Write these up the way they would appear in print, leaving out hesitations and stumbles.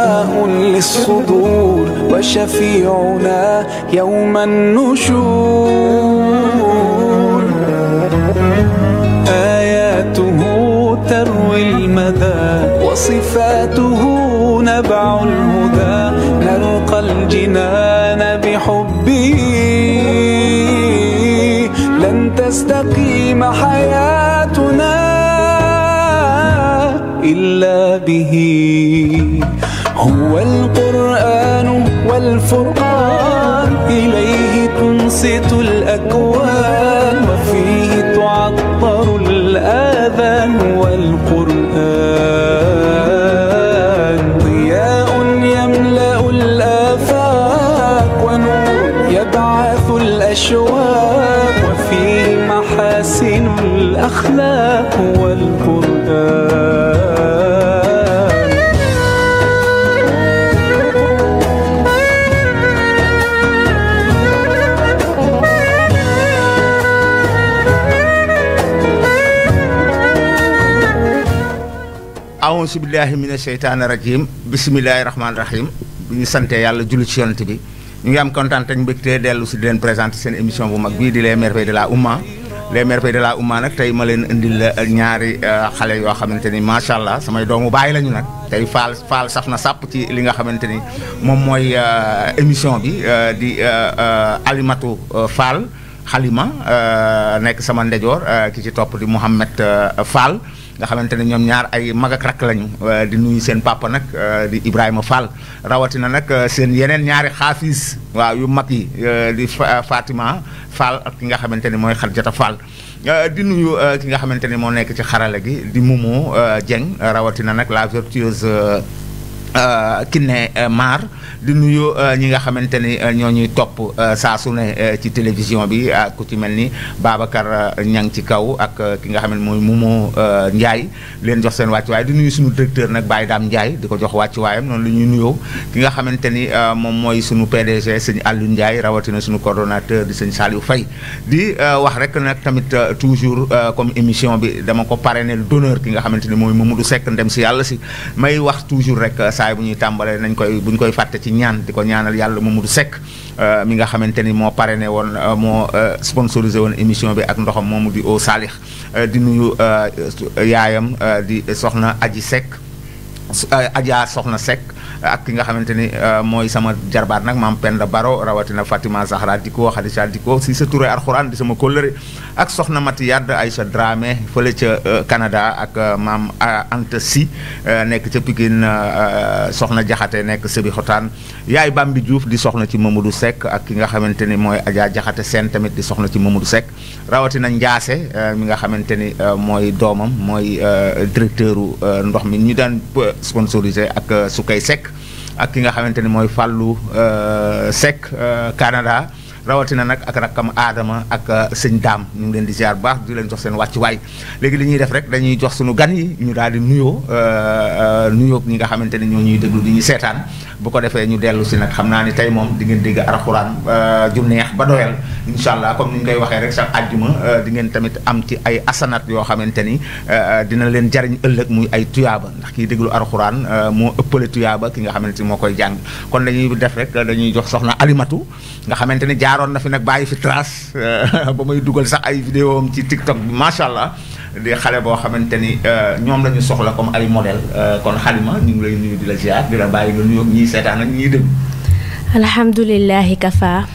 شفاء للصدور وشفيعنا يوم النشور آياته تروي المدى وصفاته نبع الهدى نلقى الجنان بحبه لن تستقيم حياتنا إلا به هو القرآن والفرقان إليه تنصت الأكوان وفيه تعطر الآذان والقرآن ضياء يملأ الآفاق ونور يبعث الأشواق وفيه محاسن الأخلاق والقرآن a'uuzu billaahi mina sheytaani rajiim bismillaahi rahmaani rahiim bi ñu sante yàlla julli ci yonent bi ñu ngi am kontaan ak mbégte dellu si di leen présenter seen émission bu mag bii di les merveilles de la Oumma les merveilles de la Oumma nag tey ma leen indil ñaari xale yoo xamante ni macha allah samay doomu baay lañu nag tey faal saf na sàpp ci li nga xamante ni moom mooy émission bi di Alimatu Fall Halima nekk sama ndejoor ki ci topp di Mouhamed Fall nga xamante ne ñoom ñaar ay mag ak rakk lañu di nuyu seen papa nag di Ibrahima Fall rawatina nag seen yeneen ñaari xaafis waaw yu mag yi di Fatima Fall ak ki nga xamante ni mooy Xarjata Fall di nuyu ki nga xamante ni moo nekk ci xarala gi di Momo Dieng rawatina nag la vertueuse Kiné Mar di nuyu ñi nga xamante ni ñoo ñuy topp saa su ne ci télévision bi ku ci mel ni Babacar Ñang ci kaw ak ki nga xam ne mooy Momo Ndiaye leen jox seen wàccuwaay di nuyu suñu directeur nag Baye Dame Ndiaye di ko jox wàccuwaayam noonu la ñuy nuyoo ki nga xamante ni moom mooy suñu PDG sëñ Aliou Ndiaye rawatina suñu coordonnateur di sëñ Saliou Faye di wax rek nag tamit toujours comme émission bi dama ko parrainé d'honneur ki nga xamante ni mooy Mamadou Seck ndem si yàlla si may wax toujours rek saa bu ñuy tàmbalee nañ koy bu ñu koy fàtte ci ñaan di ko ñaanal yàlla Mamadou Seck mi nga xamante ni moo parrainé woon moo sponsorisé woon émission bi ak ndoxam moomu di Eau Salih di nuyu yaayam di soxna Aji Seck Adja soxna Seck ak ki nga xamante ni mooy sama jarbaat nag maam Penda Baro rawatina Fatima Zahra Diko Khadija Diko si sa turé alxuraan di sama kóllëre ak soxna Mati Yadd Aïcha Dramé fële ca Canada ak maam Anta Si nekk ca Pikine soxna Jaxate nekk Sébi Xotaan yaay Bambi Diouf di soxna ci Mamadou Seck ak ki nga xamante ni mooy Adja Jaxate Sène tamit di soxna ci Mamadou Seck rawatina Ndiaase mi nga xamante ni mooy doomam mooy directeuru ndox mi ñu daan sponsorisé ak Sukay Seck ak ki nga xamante ni mooy Fallou Seck Canada rawatina nag ak rakkam Adama ak sëñ Daam ñu ngi leen di ziar bu baax di leen jox seen wàccuwaay léegi li ñuy def rek dañuy jox suñu gan yi ñu daal di nuyoo ñi nga xamante ni ñoo ñuy déglu di ñu seetaan bu ko defee ñu dellu si nag xam naa ni tey moom di ngeen dégg alxuraan ju neex ba doyal incha allah comme ni ñu koy waxee rek sax àjjuma di ngeen tamit am ci ay asanat yoo xamante ni dina leen jariñ ëllëg muy ay tuyaaba ndax kiy déglu alxuraan moo ëppale tuyaaba ki nga xamante ni moo koy jàng kon dañuy def rek dañuy jox soxna Alimatu nga xamante ni jaaroon na fi nag bàyyi fi trace ba muy dugal sax ay vidéo am ci TikTok bi macha allah di xale boo xamante ni ñoom la ñu soxla comme ay modèle kon Halima ñu ngi lay nuyu di la ziar di la bàyyi nga nuyu ñiy seetaan ak ñiy déglu. alhamdulillahi kafa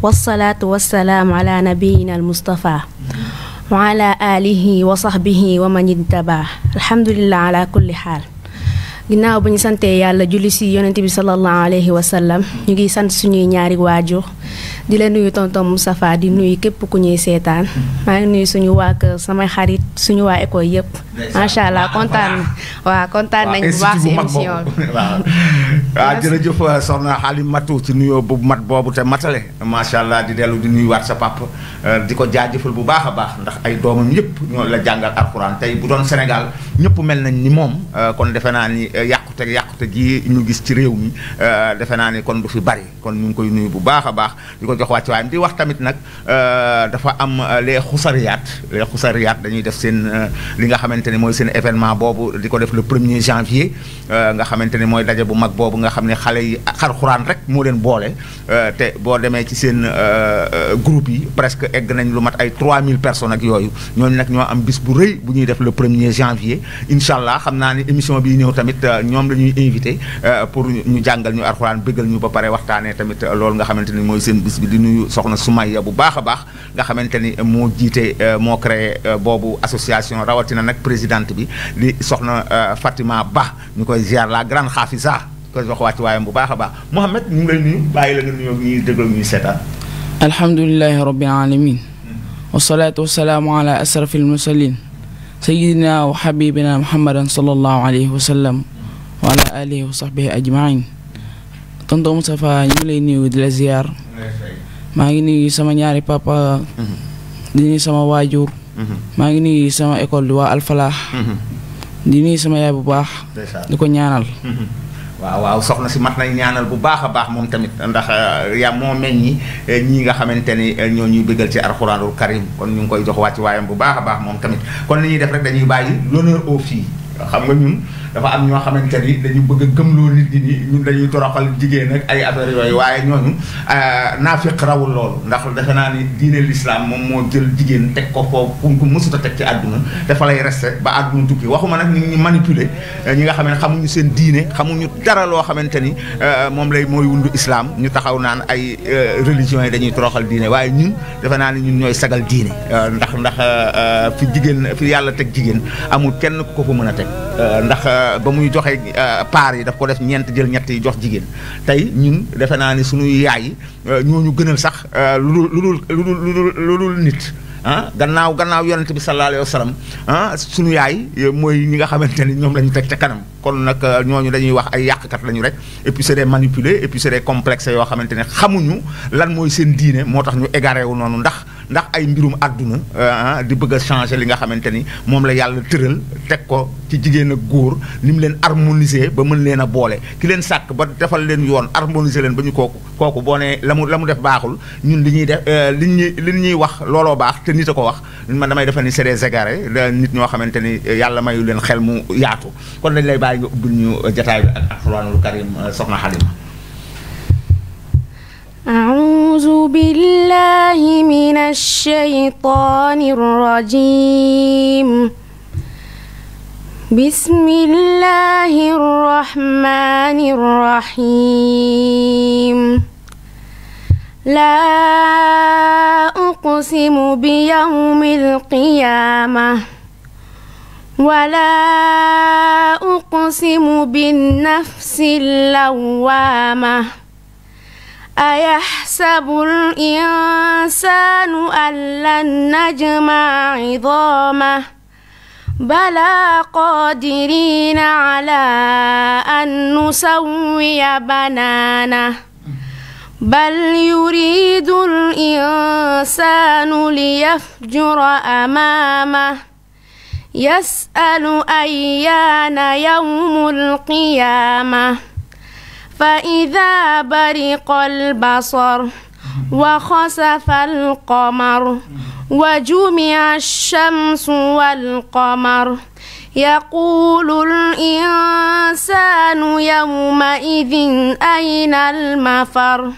wasalaatu wasalaamu ala nabiyina al mustafa wa ala alihi wa sahbihi wa man ittaba alhamdulillah ala kulli xaal ginnaaw bu ñu santee yàlla julli si yonent bi sallallahu alayhi wa sallam ñu ngi sant suñuy ñaari waajur di la nuyu tonton Moustapha di nuyu képp ku ñuy seetaan maa ngi nuyu suñu waa kër samay xarit suñu waa école yëpp macha allah kontaan nañ bu baax si émission bi waaw jërëjëf soxna Halimatu ci nuyoo bu mat boobu te matale macha allah di dellu di nuyuwaat sa papa di ko jaajëfal bu baax a baax ndax ay doomam yëpp ñoo la jàngal alxuraan tey bu doon Sénégal ñëpp mel nañ ni moom kon defe naa ni yàqu yàqute ji ñu gis ci réew mi defe naa ni kon du fi bari kon ñu ngi koy nuyu bu baax a baax di ko jox wàcc waayam di wax tamit nag dafa am les xusariyaat dañuy def seen li nga xamante ni mooy seen événement boobu di ko def le 1er janvier nga xamante ni mooy daje bu mag boobu nga xam ne xale yi xarxuraan rek moo leen boole te boo demee ci seen groupe yi presque egg nañ lu mat ay 3000 personnes ak yooyu ñooñu nag ñoo am bis bu rëy bu ñuy def le 1er janvier incha allah xam naa ni émission bii ñëw tamit ñoom la ñuy invité pour ñu jàngal ñu alxuraan bëggal ñu ba pare waxtaanee tamit loolu nga xamante ni mooy seen bis bi di nuyu soxna Soumaïa bu baax a baax nga xamante ni moo jiite moo créé boobu association rawatina nag présidente bi di soxna Fatima Ba ñu koy ziar la grande xaafisa ko jox wàcc waayam bu baax a baax Mouhamed ñu ngi lay nuyu bàyyi la nga nuyoo ñuy déglu ñuy seetaan. alhamdulilahi rabbil alamin wasalaatu wasalaamu ala asrafil mursalin sayidina wa xabibina muhammadan sallallahu alayhi wa sallam wa ala alihi wa sahbihi ajmain tonton Moustapha ñu ngi lay nuyu di la ziar maa ngi nuyu sama ñaari papa di nuyu sama waajur maa ngi nuyu sama école di waa Alfalaax di nuyu sama yaay bu baax di ko ñaanal waaw soxna si mat nañ ñaanal bu baax a baax moom tamit ndax yaa moo meññi ñii nga xamante ni ñoo ñuy bëggal ci alxuraanul karim kon ñu ngi koy jox wàcc waayam bu baax a baax moom tamit kon li ñuy def rek dañuy bàyyi l'honneur aux filles xam nga ñun dafa am ñoo xamante ni dañu bëgg a gëmloo nit ñi ni ñun dañuy toroxal jigéen ak ay affaire yooyu waaye ñooñu naafiq rawul loolu ndax defe naa ni diine l'islam moom moo jël jigéen teg ko foofu ku mësut a teg ci àdduna dafa lay resté ba àdduna tukki waxuma nag ni ñi manipuler ñi nga xam ne xamuñu seen diine xamuñu dara loo xamante ni moom lay mooy wundu islam ñu taxaw naan ay religions yi dañuy toroxal diine waaye ñun defe naa ni ñun ñooy sagal diine ndax fi jigéen fi yàlla teg jigéen amul kenn ku ko fa mën a teg ndax ba muy joxe paar yi daf ko def ñeent jël ñett yi jox jigéen tey ñun defe naa ni suñuy yaay ñooñu gënal sax lu dul nit gannaaw yonent bi sallallahu alayhi wa sallam suñu yaay mooy ñi nga xamante ni ñoom la ñu teg ca kanam kon nag ñooñu dañuy wax ay yàqkat lañu rek et puis c'est des manipulés et puis c'est des complexes yoo xamante ne xamuñu lan mooy seen diine moo tax ñu égaré wu noonu ndax ay mbirum àdduna di bëgg a changer li nga xamante ni moom la yàlla tëral teg ko ci jigéen ak góor ni mu leen harmoniser ba mën leen a boole ki leen sàkk ba defal leen yoon harmoniser leen ba ñu kooku boo nee la mu def baaxul ñun li ñuy def li ñuy wax looloo baax te nit a ko wax man damay defe ni c'est des égarés nit ñoo xamante ni yàlla mayu leen xel mu yaatu kon dañ lay bàyyi nga ubbil ñu jataay bi ak alxuraanul karim soxna Halima. أعوذ بالله من الشيطان الرجيم بسم الله الرحمن الرحيم لا أقسم بيوم القيامة ولا أقسم بالنفس اللوامة أيحسب الإنسان أن لن نجمع عظامه بلى قادرين على أن نسوي بنانه بل يريد الإنسان ليفجر أمامه يسأل أيان يوم القيامة فإذا برق البصر وخسف القمر وجمع الشمس والقمر يقول الإنسان يومئذ أين المفر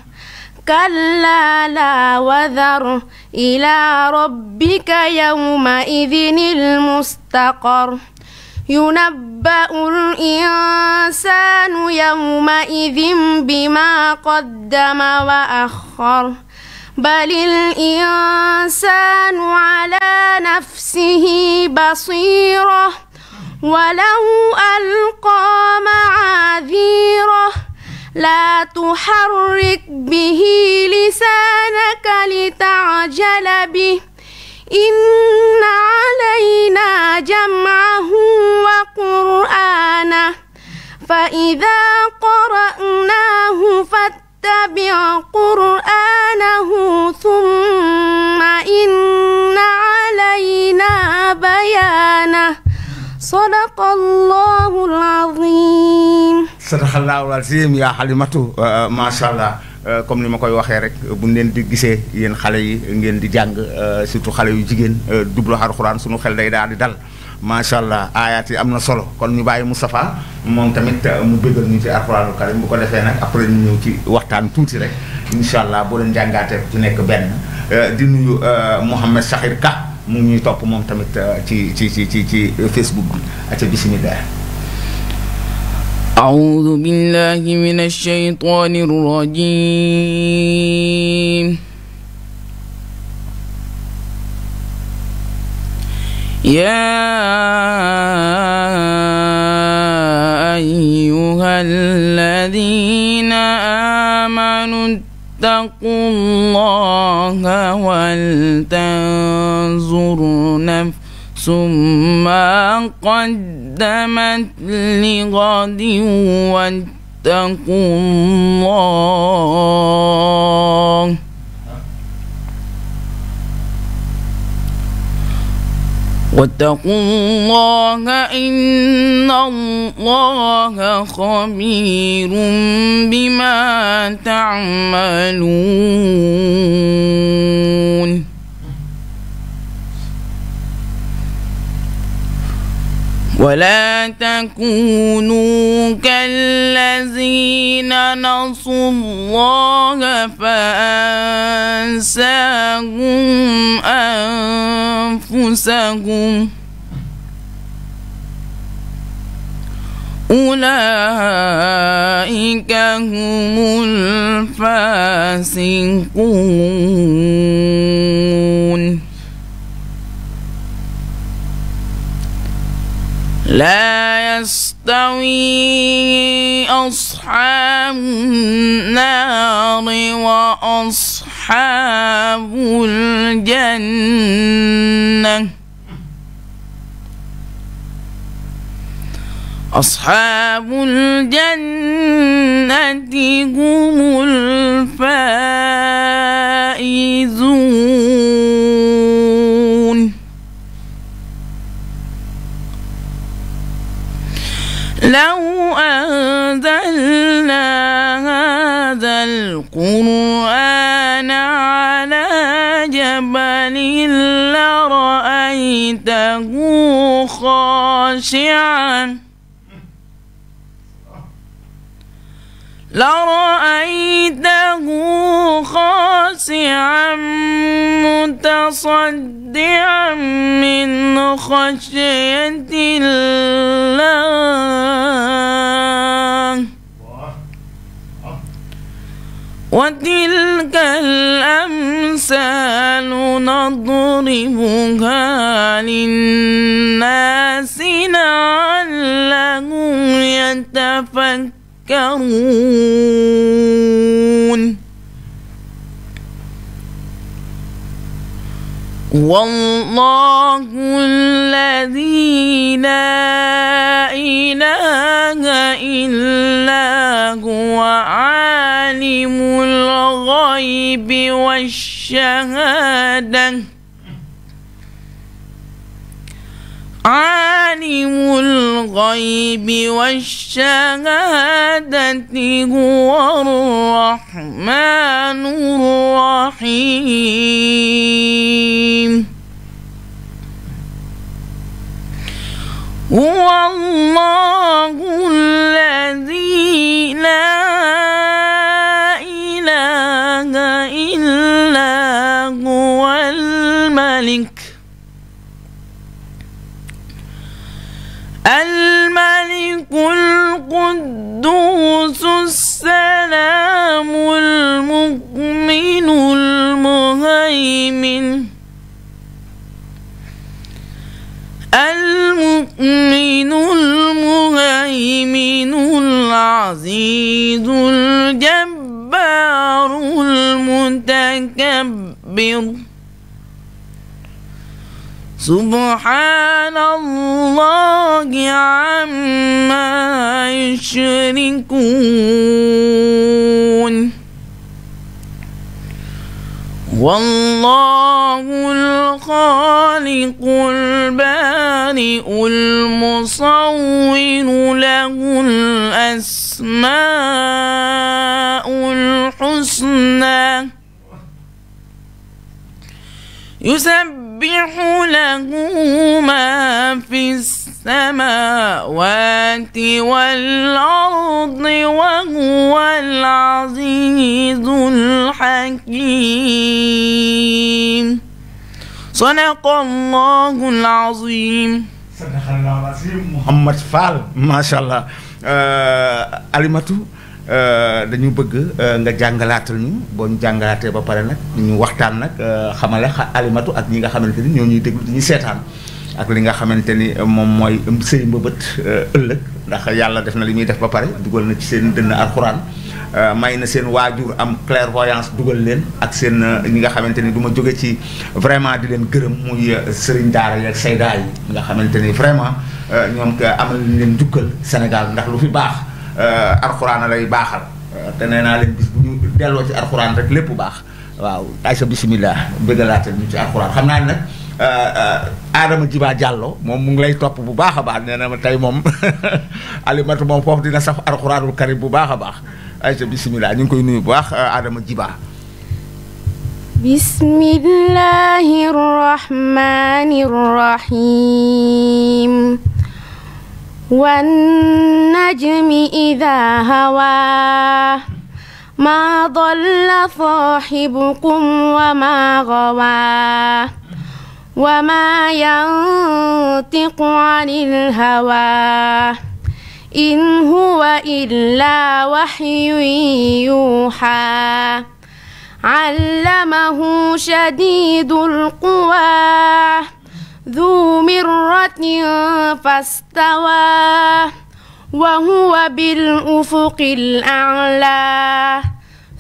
كلا لا وذر إلى ربك يومئذ المستقر ينبأ الإنسان يومئذ بما قدم وأخر بل الإنسان على نفسه بصيرة ولو ألقى معاذيره لا تحرك به لسانك لتعجل به إن علينا جمعه وقرآنه فإذا قرأناه فاتبع قرآنه ثم إن علينا بيانه صدق الله العظيم sadaqallaahu al-aziim yaa Halimatu macha allah comme ni ma koy waxee rek buñ leen di gisee yéen xale yi ngeen di jàng surtout xale yu jigéen dublu alxuraan sunu xel day daal di dal macha allah aayaat yi am na solo kon ñu bàyyi Moustapha moom tamit mu bëggal ñu ci alxuraanul karim bu ko defee nag après ñu ñëw ci waxtaan tuuti rek incha allah boo leen jàngaatee ku ci nekk benn di nuyu Mouhamed Sakhir Ka mu ngi ñuy topp moom tamit ci Facebook bi aca bismillah. أعوذ بالله من الشيطان الرجيم يا أيها الذين آمنوا اتقوا الله ولتنظر نفس ما قدمت لغد واتقوا الله إن الله خبير بما تعملون ولا تكونوا كالذين نسوا الله فأنساهم أنفسهم أولئك هم الفاسقون لا يستوي أصحاب النار وأصحاب الجنة أصحاب الجنة هم الفائزون لو أنزلنا هذا القرآن على جبل لرأيته خاشعا متصدعا من خشية الله وتلك الأمثال نضربها للناس لعلهم يتفكرون والله الذي لا إله إلا هو عالم الغيب والشهادة عالم الغيب والشهادة هو الرحمن الرحيم هو الله الذي لا إله إلا هو الملك القدوس السلام المؤمن المهيمن العزيز الجبار المتكبر سبحان الله عما يشركون والله الخالق البارئ المصور له الأسماء الأسماء الحسنى يسبح له ما في السماوات والأرض وهو العزيز الحكيم صدق الله العظيم. sadaqallahul azim. Mouhamad Fall macha allah Alimatu dañu bëgg nga jàngalaatal ñu boo ñu jàngalaatee ba pare nag ñu waxtaan nag xamale Alimatu ak ñi nga xamante ni ñoo ñuy déglu di ñu seetaan ak li nga xamante ni moom mooy sëy mbëbët ëllëg ndax yàlla def na li muy def ba pare dugal na ci seen dënn alxuraan may na seen waajur am clairvoyance dugal leen ak seen ñi nga xamante ni du ma jóge ci vraiment di leen gërëm muy sëriñ daara yi ak sayda yi nga xamante ni vraiment ñoom amal leen njukkal Sénégal ndax lu fi baax alxuraan lay baaxal te nee naa leen bis bu ñu delloo ci alxuraan rek lépp baax waaw aysa bismillah bëggalaate ñu ci alxuraan xam naa ne nag Adama Djiba Diallo moom mu ngi lay topp bu baax a baax nee na ma tey moom Alimatu moom foofu dina saf alxuraanul karim bu baax a baax aysa bismillah ñu ngi koy nuyu bu baax Adama Djiba. bismillahir rahmanir rahim. والنجم إذا هوى ما ضل صاحبكم وما غوى وما ينطق عن الهوى إن هو إلا وحي يوحى علمه شديد القوى ذو مرة فاستوى وهو بالأفق الأعلى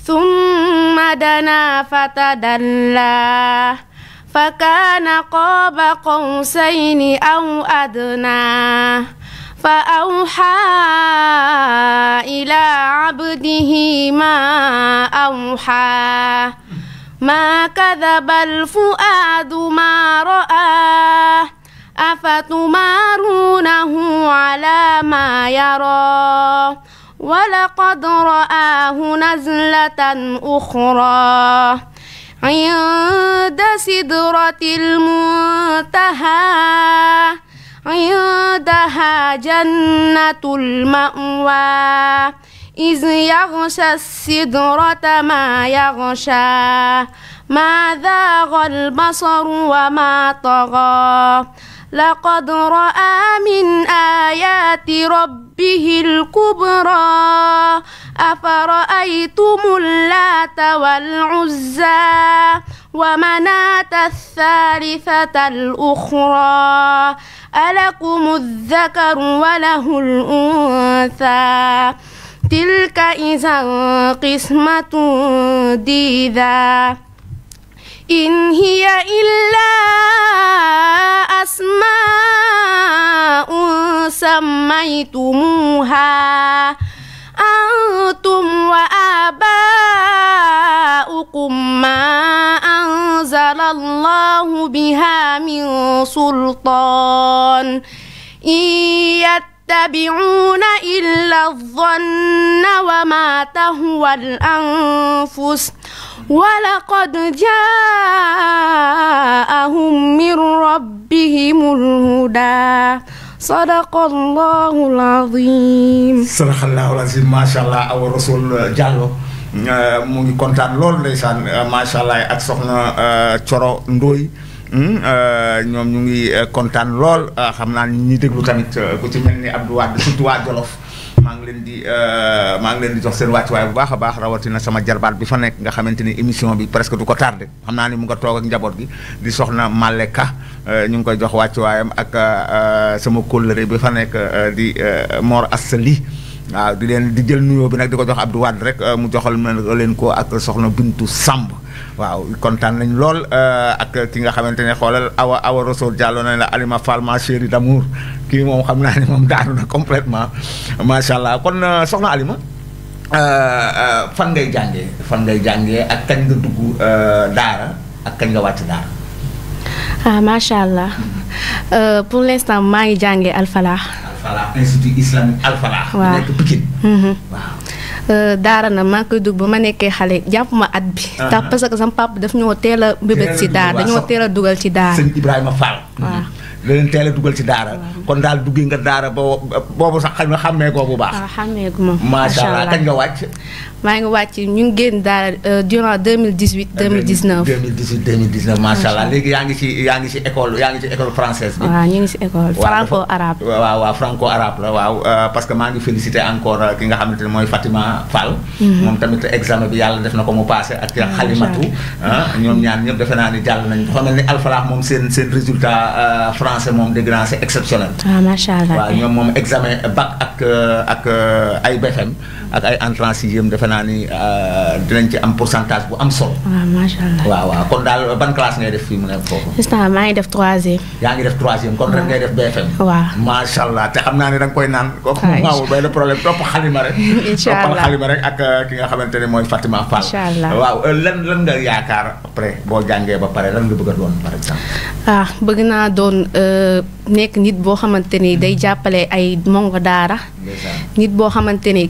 ثم دنا فتدلى فكان قاب قوسين أو أدنى فأوحى إلى عبده ما أوحى ما كذب الفؤاد ما رأى أفتمارونه على ما يرى ولقد رآه نزلة أخرى عند سدرة المنتهى عندها جنة المأوى إذ يغشى السدرة ما يغشى ما ذاغ البصر وما طغى لقد رأى من آيات ربه الكبرى أفرأيتم اللات والعزى ومناة الثالثة الأخرى ألكم الذكر وله الأنثى تلك إذا قسمة ضيزى إن هي إلا أسماء سميتموها أنتم وآباؤكم ما أنزل الله بها من سلطان إن يتبعون إلا الظن وما تهوى الأنفس ولقد جاءهم من ربهم الهدى صدق الله العظيم. sadaqallahul azim macha allah awa rasul Diallo mu ngi kontaan lool ndeysaan macha allah ak soxna Coro Ndoy ñoom ñu ngi kontaan lool xam naa ñi déglu tamit ku ci mel ni Abdou Wade surtout waa Jolof maa ngi leen di jox seen wàccuwaay bu baax a baax rawatina sama jarbaat bi fa nekk nga xamante ni émission bi presque du ko tardé xam naa ni mu nga toog ak njaboot gi di soxna Maleka ñu ngi koy jox wàccuwaayam ak sama kóllëre bi fa nekk di Mor Assali waaw di jël nuyoo bi nag di ko jox Abdou Wade rek mu joxal leen ko ak soxna Bintu Samb waaw kontaan nañ lool ak ki nga xamante ne xoolal awa Rasoul Diallo nañ la Alima Fall ma chérie d'amour kii moom xam naa ne moom daanu na complètement macha allah kon soxna Alima fan ngay jàngee ak kañ nga dugg daara ak kañ nga wàcc daara. macha allah pour l'instant maa ngi jàngee Alfala allah institut islamique Al Falah. waaw nekk Pikine. waaw. daara na maa ngi koy dugg ba ma nekkee xale jàpp ma at bi. tax parce que sama papa daf ñoo teel a mbébét ci daara dañoo teel a dugal ci daara. sëñ Ibrahima Fall. waaw. da leen teel a dugal ci daara. kon daal duggi nga daara boobu sax xam nga xàmmee ko bu baax. waaw xàmmee gu ma. macha allah kañ nga wàcc. maa ngi wàcc ñu ngi génn daara durant 2018 2019. 2018 2019 macha allah léegi yaa ngi ci école française bi. waaw ñu ngi ci école franco arabe. waaw franco arabe la waaw parce que maa ngi félicité encore ki nga xamante ne mooy Fatima Fall. moom tamit examen bi yàlla def na ko mu passé ak Xalimatu. ñoom ñaar ñëpp defe naa ni jàll nañ dafa mel ni Al Falah moom seen résultat français moom dégg naa c'est exceptionnel. waaw macha allah waaw ñoom moom examen bac ak ay BFM ak ay entrant sixième defe naa ni dinañ ci am pourcentage bu am solo. waaw macha allah waaw kon daal ban classe ngay def fii mu nekk foofu. instant maa ngi def troisième. yaa ngi def troisième kon rek ngay def BFM. waaw macha allah te xam naa ne da nga koy naan. kooku moom amul benn problème topp xalima rek. incha allah toppal xalima rek ak ki nga xamante ne mooy Fatima Fall. incha allah waaw lan nga yaakaar après boo jàngee ba pare lan nga bëgg a doon par exemple. bëgg naa doon nekk nit boo xamante ni day jàppale ay mongo daara. nit boo xamante ni.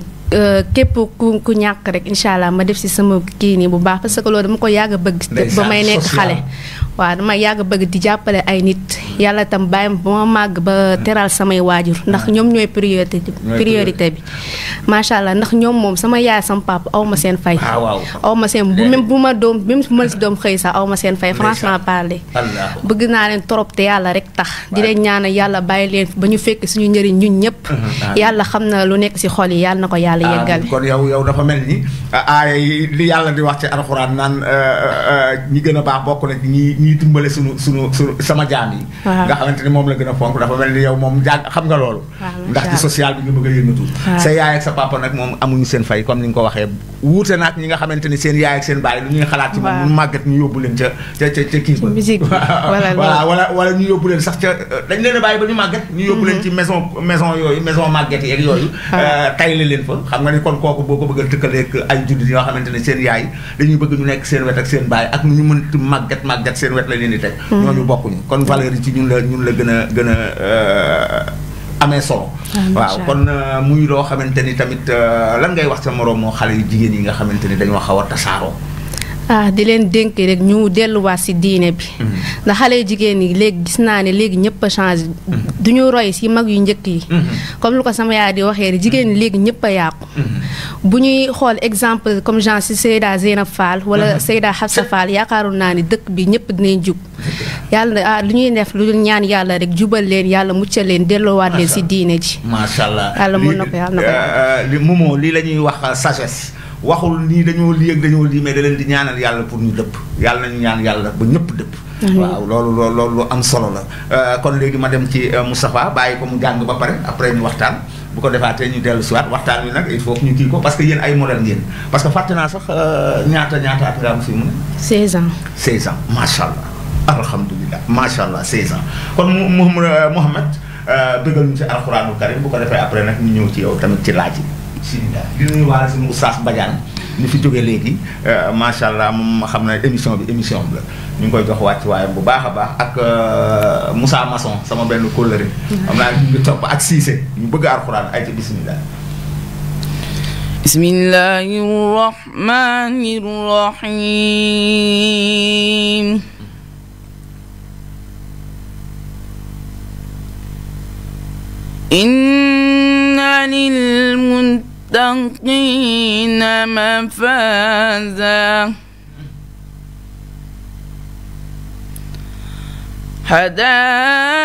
képp ku ñàkk rek incha allah ma def si sama kii nii bu baax parce que loolu dama ko yàgg a bëgg. ba may nekk xale. waaw dama yàgg bëgg di jàppale ay nit yàlla tam bàyyi ba ma màgg ba teral samay waajur ndax ñoom ñooy priorité bi. macha allah ndax ñoom moom sama yaay sama papa aw ma seen fay. aw ma seen bu ma doom même su ma si doom xëy sax aw ma seen fay franchement parler. bëgg naa leen trop te yàlla rek tax. di leen ñaanal yàlla bàyyi leen ba ñu fekk suñu njëriñ ñun ñëpp. yàlla xam na lu nekk si xol yi yàlla na ko yàlla yeggal. kon yow dafa mel ni aaya yi li yàlla di wax ci alxuraan naan ñi gën a baax bokk na ñi dimbale sunu sama jaam yi. nga xamante ni moom la gën a fonk dafa mel ni yow moom xam nga loolu. ndax ci social bi nga bëgg a yëngatu. sa yaay ak sa papa nag moom amuñu seen fay comme ni nga ko waxee wuute naag ñi nga xamante ni seen yaay ak seen baay lu ñuy xalaat ci moom mu màggat ñu yóbbu leen ca kii ba. musique wala ñu yóbbu leen sax ca dañ leen a bàyyi ba ñu màggat. ñu yóbbu leen ci maison yooyu maison màggat yi ak yooyu. tayle leen fa xam nga ni kon kooku boo ko bëgg a tëkkaleeg ay jullit yoo xamante ne seen yaay dañuy bëgg ñu nekk seen wet ak seen baay ak nu ñu mënti màggat seen wet la leen di teg. ñooñu bokkuñu kon valeur yi ci ñun la gën a amee solo. waaw kon muy loo xamante ni tamit lan ngay wax sa moroom moo xale yu jigéen yi nga xamante ni dañoo xaw a tasaaroo. di leen dénk rek ñu delluwaat si diine bi. ndax xale yu jigéen ñi léegi gis naa ne léegi ñëpp a changé. du ñu roy si mag yu njëkk yi. comme lu ko sama yaay di waxee rek jigéen ñi léegi ñëpp a yàqu. bu ñuy xool exemple comme genre si Seyda Zeynab Fall wala Seyda Hafsa Fall yaakaaroon naa ni dëkk bi ñëpp dinañ jub. yàlla lu ñuy def lu dul ñaan yàlla rek jubal leen yàlla muccal leen delloowaat leen si diine ji. macha allah yàlla mën na ko yàlla na ko. Momo lii la ñuy wax sagesse. waxul nii dañoo lii ak dañoo lii mais da leen di ñaanal yàlla pour ñu dëpp yàlla nañu ñaan yàlla ba ñëpp dëpp. waaw loolu lu am solo la. kon léegi ma dem ci Moustapha bàyyi ko mu jàng ba pare après ñu waxtaan bu ko defaatee ñu dellu si waat waxtaan wi nag il faut que ñu kii ko parce que yéen ay modèle ngeen parce que fàtte naa sax ñaata at nga am fii mu ne. 16 ans. 16 ans macha allah alhamdulilah macha allah 16 ans kon Mouhamed bëggal ñu ci alxuraanul karim bu ko defee après nag ñu ñëw ci yow tamit ci laaj yi. di nuyu waale suñu oustaz Badiane ñu fi jógee léegi macha allah moom xam na émission bi la ñu ngi koy jox wàcc waaye bu baax a baax ak Moussa Masson sama benn kóllëre xam naa ñu ngi topp ak Cissé ñu bëgg alxuraan ay ci bismillah bismillahi rahmani rahim inna lil muttaqina mafaza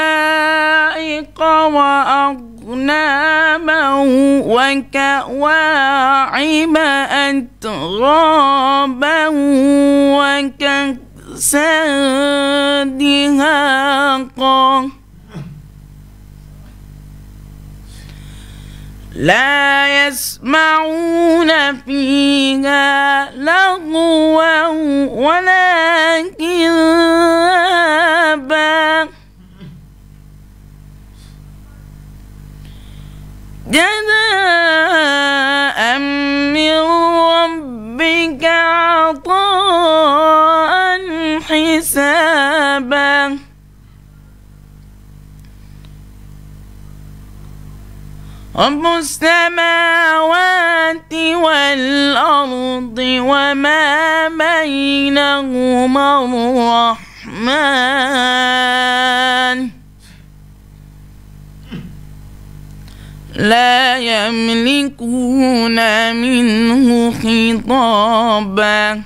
حدائق وأغناما وكواعب أترابا وكأسا دهاقا لا يسمعون فيها لغوا ولا كذابا جزاء من ربك عطاء حسابا رب السماوات والأرض وما بينهما الرحمن لا يملكون منه خطابا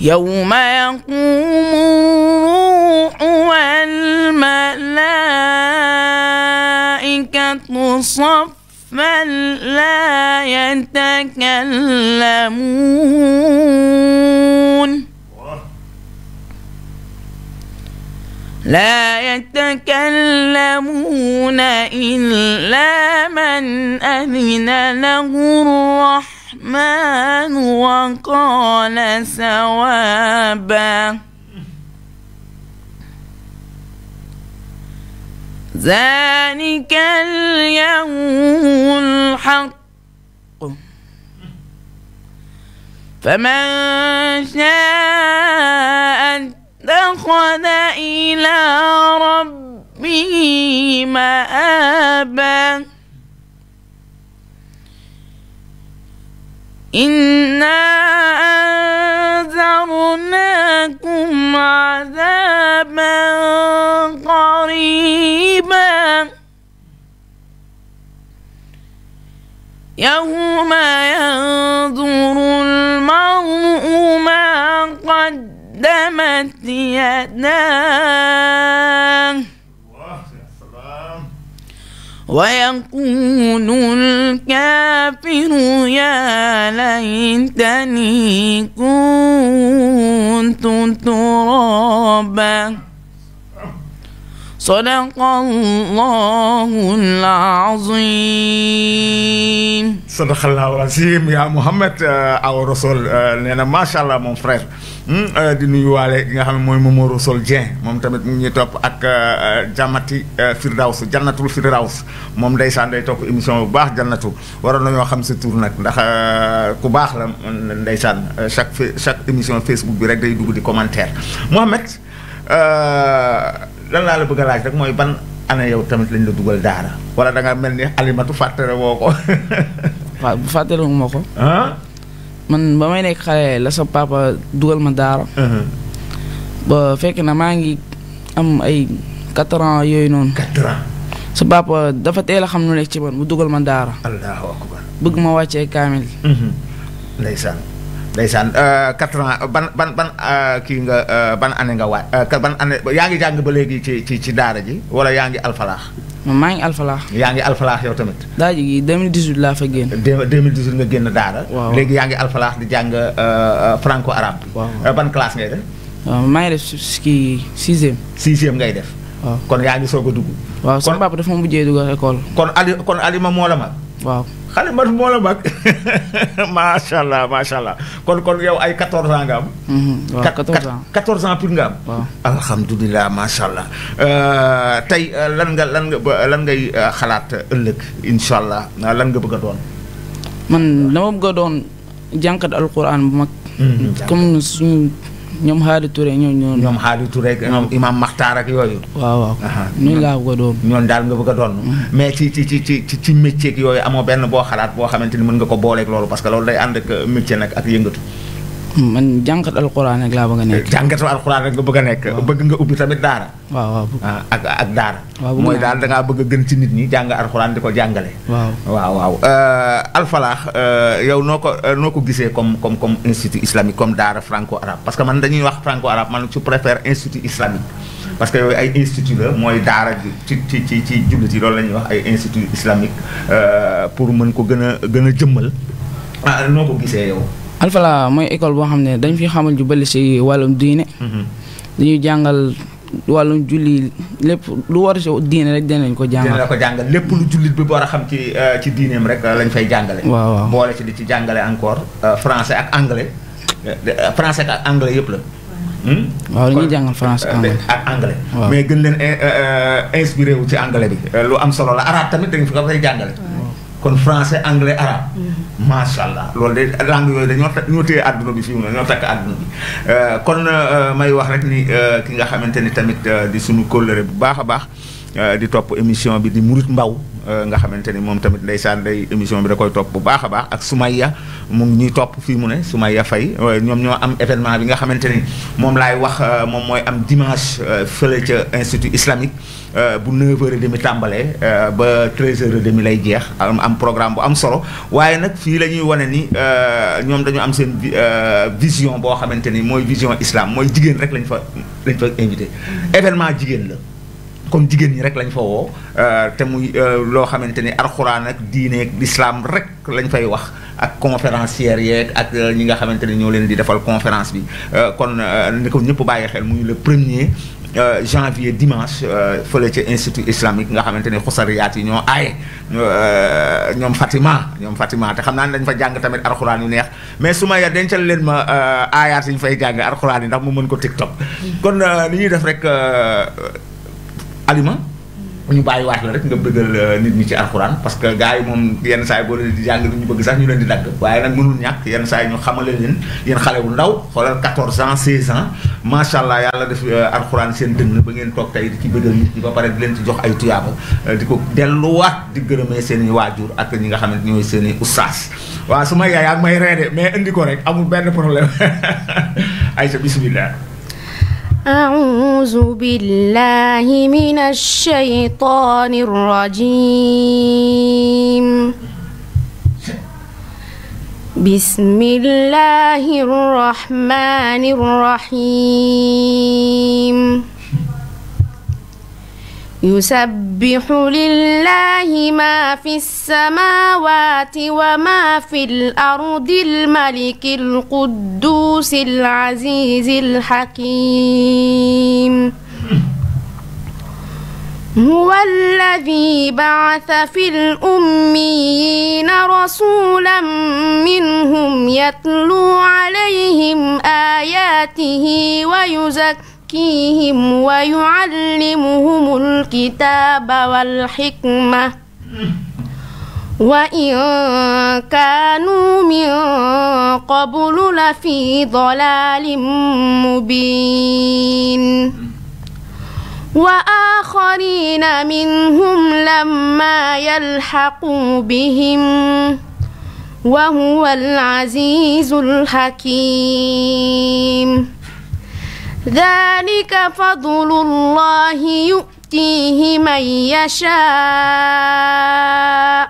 يوم يقوم الروح والملائكة صفا لا يتكلمون إلا من أذن له الرحمن وقال صوابا ذلك اليوم الحق فمن شاء اتخذ إلى ربه مآبا إنا أنذرناكم عذابا قريبا يوم ينظر المرء ما قدمت يداه ويقول الكافر يا ليتني كنت ترابا صدق الله العظيم sadaqallaahu al-aziim yaa Mouhamed Awa Rassoul nee na macha allah mon frère di nuyuwaale ki nga xam ne mooy Momo Rassoul Dieng moom tamit mu ngi ñuy topp ak Jamati Firdaws Jannatul Firdaws moom ndeysaan day topp émission bu baax Jannatu waroon nañoo xam sa tur nag ndax ku baax la ndeysaan chaque émission Facebook bi rek day dugg di commentaire Mouhamed lan laa la bëgg a laaj rek mooy ban année yow tamit lañ la dugal daara wala da nga mel ni Alimatu fàttale woo ko. waaw bu fàttaliku ma ko. man ba may nekk xale la sa papa dugal ma daara. ba fekk na maa ngi am ay 4 ans yooyu noonu. 4 ans. sa papa dafa teel a xam lu nekk ci man mu dugal ma daara. allahu akbar. bëgg ma wàccee kaamil. ndeysaan 4 ans ban kii nga ban année nga waaj ban année yaa ngi jàng ba léegi ci daara ji wala yaa ngi alfalaax. maa ngi alfalaax. yaa ngi alfalaax yow tamit. daara ji 2018 laa fa génn. 2018 nga génn daara. waaw léegi yaa ngi alfalaax di jàng franco arabe. waaw ban classe ngay def. maa ngi def kii 6e. 6e ngay def. waaw kon yaa ngi soog a dugg. waaw sama papa dafa ma mujjee dugal école. kon Alima moo la mag. waaw. xale man moo la mag macha allah macha allah kon yow ay 14 ans nga am. waaw 14 ans 14 ans pur nga am. waaw alhamdulilah macha allah tey lan ngay xalaat ëllëg incha allah lan nga bëgg a doon. man dama bëgg a doon jànkat alquran bu mag. comme suñu ñoom Haadi Touré ñoom Haadi Touré ñoom Imam Makhtar ak yooyu. waaw ñooñu laa bëgg a doon. ñoon daal nga bëgg a doon. mais ci métier yooyu amoo benn boo xalaat boo xamante ni mën nga ko booleeg loolu parce que loolu day ànd ak métier nag ak yëngatu. man jànkat alquran rek laa bëgg a nekk. jàngatu alquran rek nga bëgg a nekk. bëgg nga ubbi tamit daara. waaw ak daara. waaw mooy daal da ngaa bëgg a gën ci nit ñi jàng alquran di ko jàngale. waaw alfalaax yow noo ko gisee comme institut islamique comme daara franco arabe parce que man dañuy wax franco arabe man je préfère institut islamique. parce que yooyu ay institut la mooy daara ci jullit yi loolu la ñuy wax ay institut islamique pour mën ko gën a jëmmal noo ko gisee yow. Alfalaax mooy école boo xam ne dañ fi xamal ju bëri si wàllum diine. dañuy jàngal wàllum julli lépp lu war ci diine rek dinañ ko jàngal. dinañ ko jàngal lépp lu jullit bi war a xam ci diineem rek lañ fay jàngale. waaw boole ci di ci jàngale encore français ak anglais français ak anglais yëpp la. waaw dañuy jàngal français ak anglais. mais gën leen inspiré wu ci anglais bi. lu am solo la arabe tamit dañ fi ko fay jàngale. kon français anglais arabe macha allah loolu de langue yooyu dañoo téye àdduna bi fii mu ne ñoo takk àdduna bi kon may wax rek ni ki nga xamante ni tamit di sunu kóllëre bu baax a baax di topp émission bi di Murit Mbaw nga xamante ni moom tamit ndeysaan day émission bi da koy topp bu baax a baax ak Soumaïa mu ngi ñuy topp fii mu ne Soumaïa Faye ñoom ñoo am événement bi nga xamante ni moom laay wax moom mooy am dimanche fële ca institut islamique bu 9h30 tàmbalee ba 13h30 lay jeex am programme bu am solo waaye nag fii la ñuy wane ni ñoom dañu am seen vision boo xamante ni mooy vision islam mooy jigéen rek lañ fa invité événement jigéen la comme jigéen ñi rek lañ fa woo te muy loo xamante ni alxuraan ak diine ak l'islam rek lañ fay wax ak conférencière yeeg ak ñi nga xamante ni ñoo leen di defal conférence bi kon ni ko ñëpp bàyyi xel muy le 1er janvier dimanche fële ca institut islamique nga xamante ni xusariyaat yi ñoo aaye ñoom Fatima te xam naa ne dañ fa jàng tamit alxuraan yu neex mais su ma ya dencal leen ma aayaat yi ñu fay jàng alxuraan yi ndax mu mën ko TikTok kon li ñuy def rek Alima ñu bàyyiwaat la rek nga bëggal nit ñi ci alxuraan parce que gars yi moom yenn saa yi boo leen di jàng ñu bëgg sax ñu leen di dagg waaye nag mënul ñàkk yenn saa yi ñu xamale leen yéen xale bu ndaw xoolal 14 ans 16 ans macha allah yàlla def alxuraan seen dënn ba ngeen toog tey di ci bëggal nit ñi ba pare di leen ci jox ay tuyaaba di ko delluwaat di gërëmee seen i waajur ak ñi nga xamante ñooy seen i ustaas waaw su ma yaay ak may reede mais indi ko rek amul benn problème ayca bismillah. أعوذ بالله من الشيطان الرجيم بسم الله الرحمن الرحيم يسبح لله ما في السماوات وما في الأرض الملك القدوس العزيز الحكيم هو الذي بعث في الأميين رسولا منهم يتلو عليهم آياته ويزكيهم ويعلمهم الكتاب والحكمة وإن كانوا من قبل لفي ضلال مبين وآخرين منهم لما يلحقوا بهم وهو العزيز الحكيم ذلك فضل الله يؤتيه من يشاء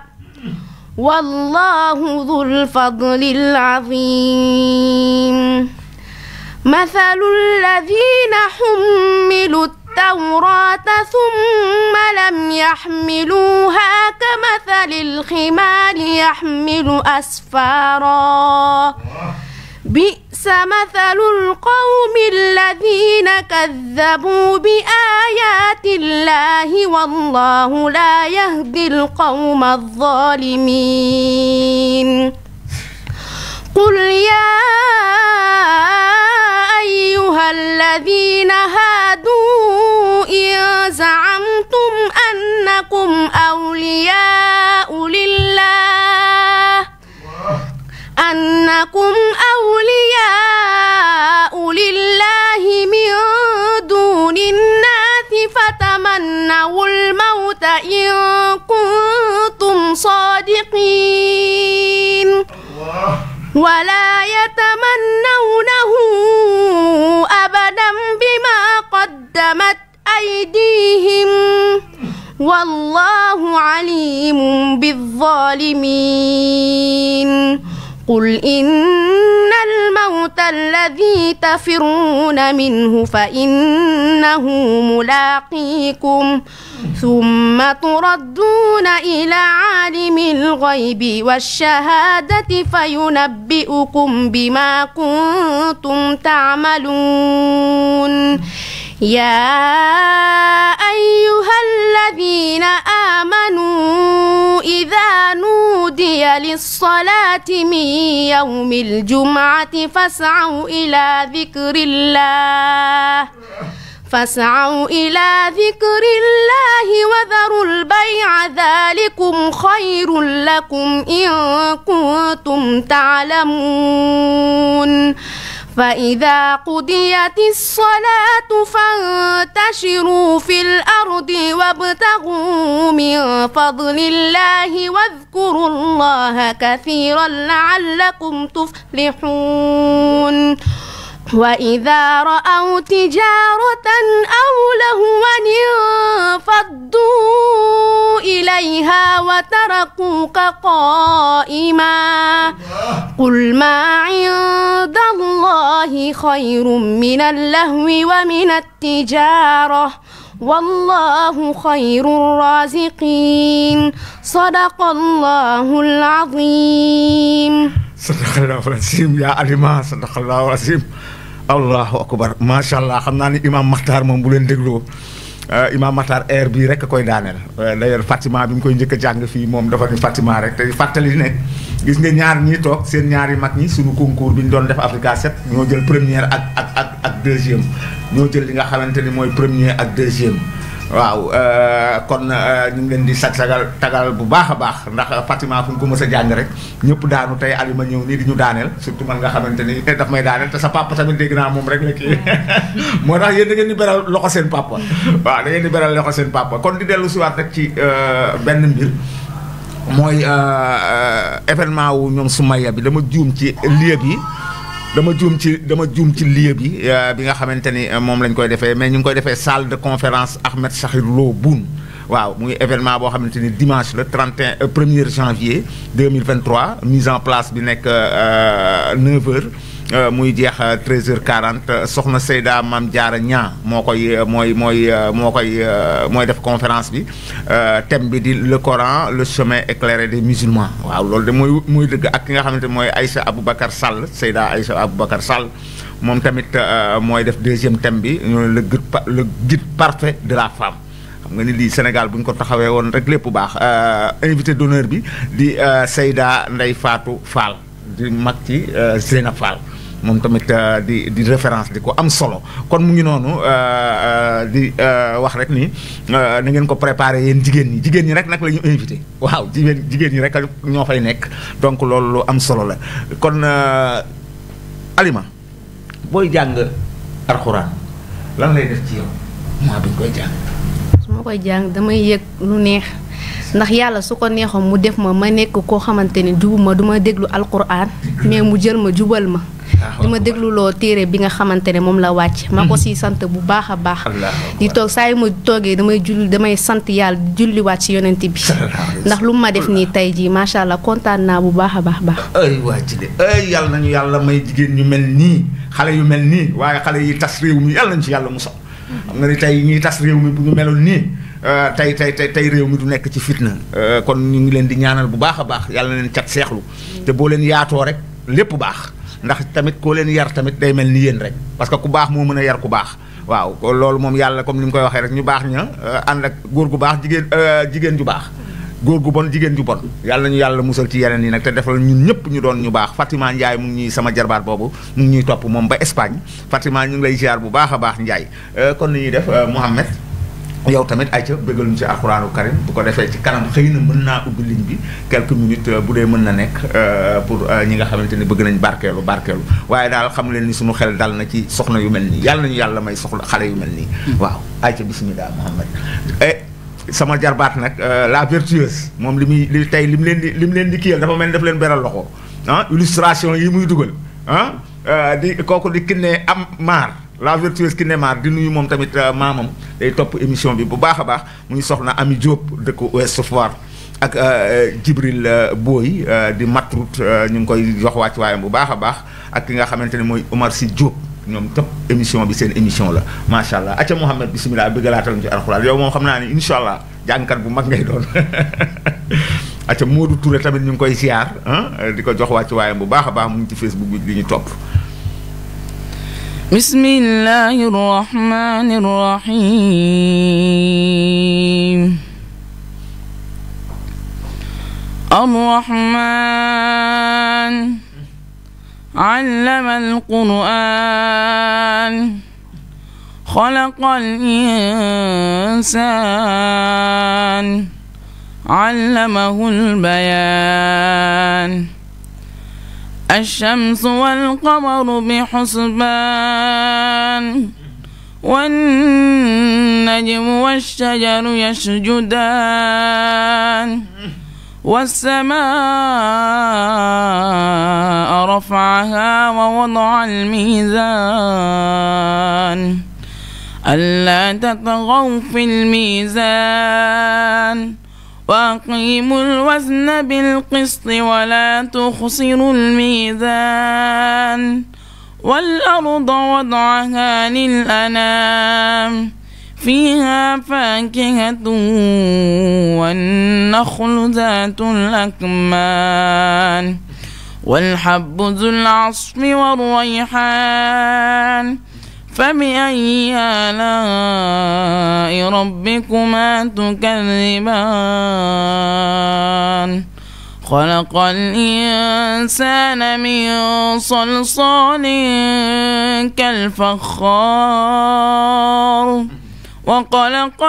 والله ذو الفضل العظيم مثل الذين حملوا التوراة ثم لم يحملوها كمثل الحمار يحمل أسفارا بئس مثل القوم الذين كذبوا بآيات الله والله لا يهدي القوم الظالمين قل يا أيها الذين هادوا إن زعمتم أنكم أولياء لله من دون الناس فتمنوا الموت إن كنتم صادقين ولا يتمنونه أبدا بما قدمت أيديهم والله عليم بالظالمين قل إن الموت الذي تفرون منه فإنه ملاقيكم ثم تردون إلى عالم الغيب والشهادة فينبئكم بما كنتم تعملون يا أيها الذين آمنوا إذا نودي للصلاة من يوم الجمعة فاسعوا إلى ذكر الله فاسعوا إلى ذكر الله وذروا البيع ذلكم خير لكم إن كنتم تعلمون فإذا قضيت الصلاة فانتشروا في الأرض وابتغوا من فضل الله واذكروا الله كثيرا لعلكم تفلحون وإذا رأوا تجارة أو لهوا انفضوا إليها وتركوك قائما قل ما عند الله خير من اللهو ومن التجارة والله خير الرازقين صدق الله العظيم sadaqallaahu al-aziim yaa alima sadaqallaahu al-aziim allahu akbar macha allah xam naa ni Imam Makhtar moom bu leen dégloo Imam Makhtar air bii rek a koy daaneel d'ailleurs Fatima bi mu koy njëkk a jàng fii moom dafa ni Fatima rek te fàttali ne gis nga ñaar ñii toog seen ñaari mag ñi suñu concours bi ñu doon def Africa 7 ñoo jël première ak deuxième ñoo jël li nga xamante ni mooy premier ak deuxième. waaw kon ñu ngi leen di tagal bu baax a baax ndax Fatima fu ñu ko mës a jàng rek ñëpp daanu tey Alima ñëw nii di ñu daaneel surtout man nga xamante ni daf may daaneel te sa papa tamit dégg naa moom rek la kii moo tax yéen da ngeen di beral loxo seen papa waaw da ngeen di beral loxo seen papa kon di dellu si waat rek ci benn mbir mooy événement wu ñoom Soumaya bi dama juum ci lieu bi dama juum ci lieu bi nga xamante ni moom lañ koy defee mais ñu ngi koy defee salle de conférence Ahmed Sakhir Lo Boune waaw muy événement boo xamante ni dimanche le 1er janvier 2023 mise en place bi nekk 9h muy jeex 13h40 soxna Seyda Mame Diarra Niang mooy def conférence bi thème bi di le Coran le chemin éclairé des musulmans waaw loolu de mooy dëgg ak ki nga xamante mooy Aïcha Aboubacar Sall Seyda Aïcha Aboubacar Sall moom tamit mooy def deuxième thème bi le guide parfait de la femme xam nga ni lii Sénégal bu ñu ko taxawee woon rek lépp baax invité d'honneur bi di Seyda Ndeye Fatou Fall di mag ci Zeyna Fall moom tamit di référence di ko am solo kon mu ngi noonu di wax rek ni na ngeen ko préparé yéen jigéen ñi rek nag la ñu invité waaw jigéen ñi rek ñoo fay nekk donc loolu lu am solo la kon Alima booy jàng alxuraan lan lay def ci yow maa bi ñu koy jàng. su ma koy jàng damay yëg lu neex ndax yàlla su ko neexoon mu def ma nekk koo xamante ni jubuma du ma déglu alxuraan mais mu jël ma jubal ma. di ma dégluloo téere bi nga xamante ne moom la wàcc ma ko si sant bu baax a baax di toog saa yu ma toogee damay sant yàlla di julliwaat ci yonent bi ndax lu ma def nii tey jii macha allah kontaan naa bu baax a baax ay waa ci de ay yàlla nañu yàlla may jigéen ñu mel nii xale yu mel nii waaye xale yi tas réew mi yàlla nañu ci yàlla musal xam nga ni tey ñiy tas réew mi bu ñu meloon nii tey réew mi du nekk ci fitna kon ñu ngi leen di ñaanal bu baax a baax yàlla na leen cat seexlu te boo leen yaatoo rek lépp baax ndax tamit koo leen yar tamit day mel ni yéen rek parce que ku baax moo mën a yar ku baax waaw loolu moom yàlla comme ni mu koy waxee rek ñu baax ña ànd ak góor gu baax jigéen ju baax góor gu bon jigéen ju bon yàlla nañu yàlla musal ci yeneen yi nag te defal ñun ñëpp ñu doon ñu baax Fatima Ndiaye mu ngi ñuy sama jarbaat boobu mu ngi ñuy topp moom ba Espagne Fatima ñu ngi lay ziar bu baax a baax Ndiaye kon ni ñuy def Mouhamed yow tamit ayca bëggal ñu ci alxuraanu karim bu ko defee ci kanam xëy na mën naa ubbi ligne bi quelques minutes bu dee mën na nekk pour ñi nga xamante ni bëgg nañ barkeelu waaye daal xam leen ni suñu xel dal na ci soxna yu mel nii yàlla nañu yàlla may soxla xale yu mel nii waaw ayca bismillah Mouhamed sama jarbaat nag la vertueuse moom li mu leen di kiyal dafa mel ni daf leen beral loxo illustration yi muy dugal di kooku di kinne am maar la vertueuse ki Neymar di nuyu moom tamit maamam day topp émission bi bu baax a baax mu ngi soxna Ami Diop dëkk Ouest Foire ak Djibril Boy di Matrout ñu ngi koy jox wàcc waayam bu baax a baax ak ki nga xamante ne mooy Omar Sy Diop ñoom topp émission bi seen émission la macha allah acca Mouhamed bisimilah bëggalaatal ci alxuraan yow moom xam naa ni incha allah jàngkat bu mag ngay doon acca Modou Touré tamit ñu ngi koy ziar di ko jox wàcc waayam bu baax a baax mu ngi ci Facebook bi li ñu topp. bismillahi rahmani rahim arrahman allama alquran خلق الإنسان علمه البيان الشمس والقمر بحسبان والنجم والشجر يسجدان والسماء رفعها ووضع الميزان ألا تطغوا في الميزان وأقيموا الوزن بالقسط ولا تخسروا الميزان والأرض وضعها للأنام فيها فاكهة والنخل ذات الأكمام والحب ذو العصف والريحان فبأي آلاء ربكما تكذبان خلق الإنسان من صلصال كالفخار وخلق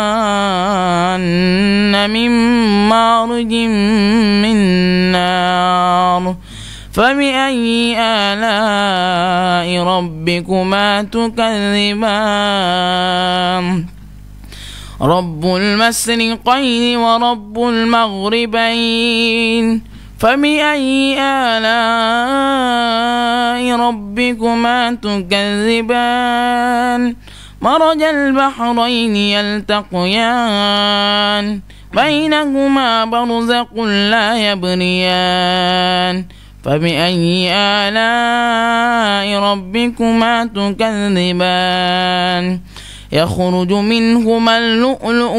الجان من مارج من نار فبأي آلاء ربكما تكذبان رب المشرقين ورب المغربين فبأي آلاء ربكما تكذبان مرج البحرين يلتقيان بينهما برزق لا يبغيان فبأي آلاء ربكما تكذبان يخرج منهما اللؤلؤ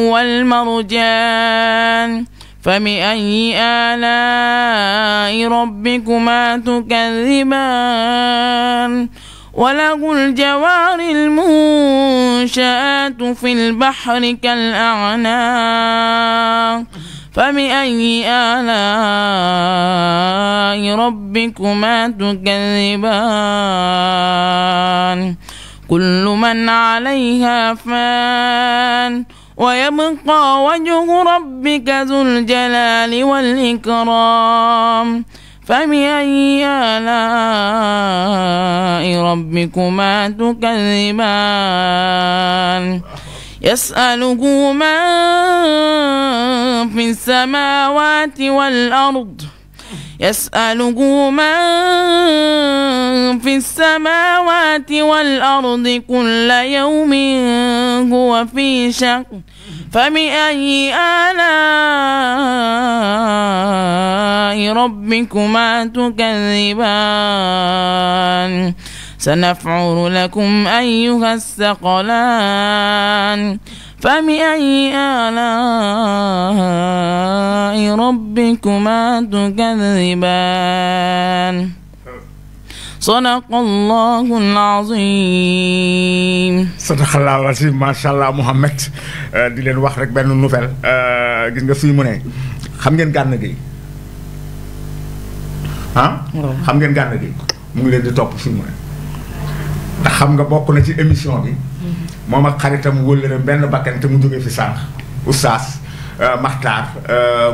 والمرجان فبأي آلاء ربكما تكذبان وله الجوار المنشآت في البحر كالأعناق فبأي آلاء ربكما تكذبان كل من عليها فان ويبقى وجه ربك ذو الجلال والإكرام فبأي آلاء ربكما تكذبان يسأله من في السماوات والأرض يسأله من في السماوات والأرض كل يوم هو في شأن فبأي آلاء ربكما تكذبان سنفعل لكم أيها الثقلان فبأي آلاء ربكما تكذبان صدق الله العظيم صدق الله العظيم ما شاء الله محمد di leen wax rek benn nouvelle gis nga fii mu ne xam ngeen Gana Gueye ah xam ngeen Gana Gueye mu ngi leen di topp fii mu ne ndax xam nga bokk na ci émission bi moom ak xaritam wóllëre benn bakkan te mu jógee fi sànq oustaz Makhtar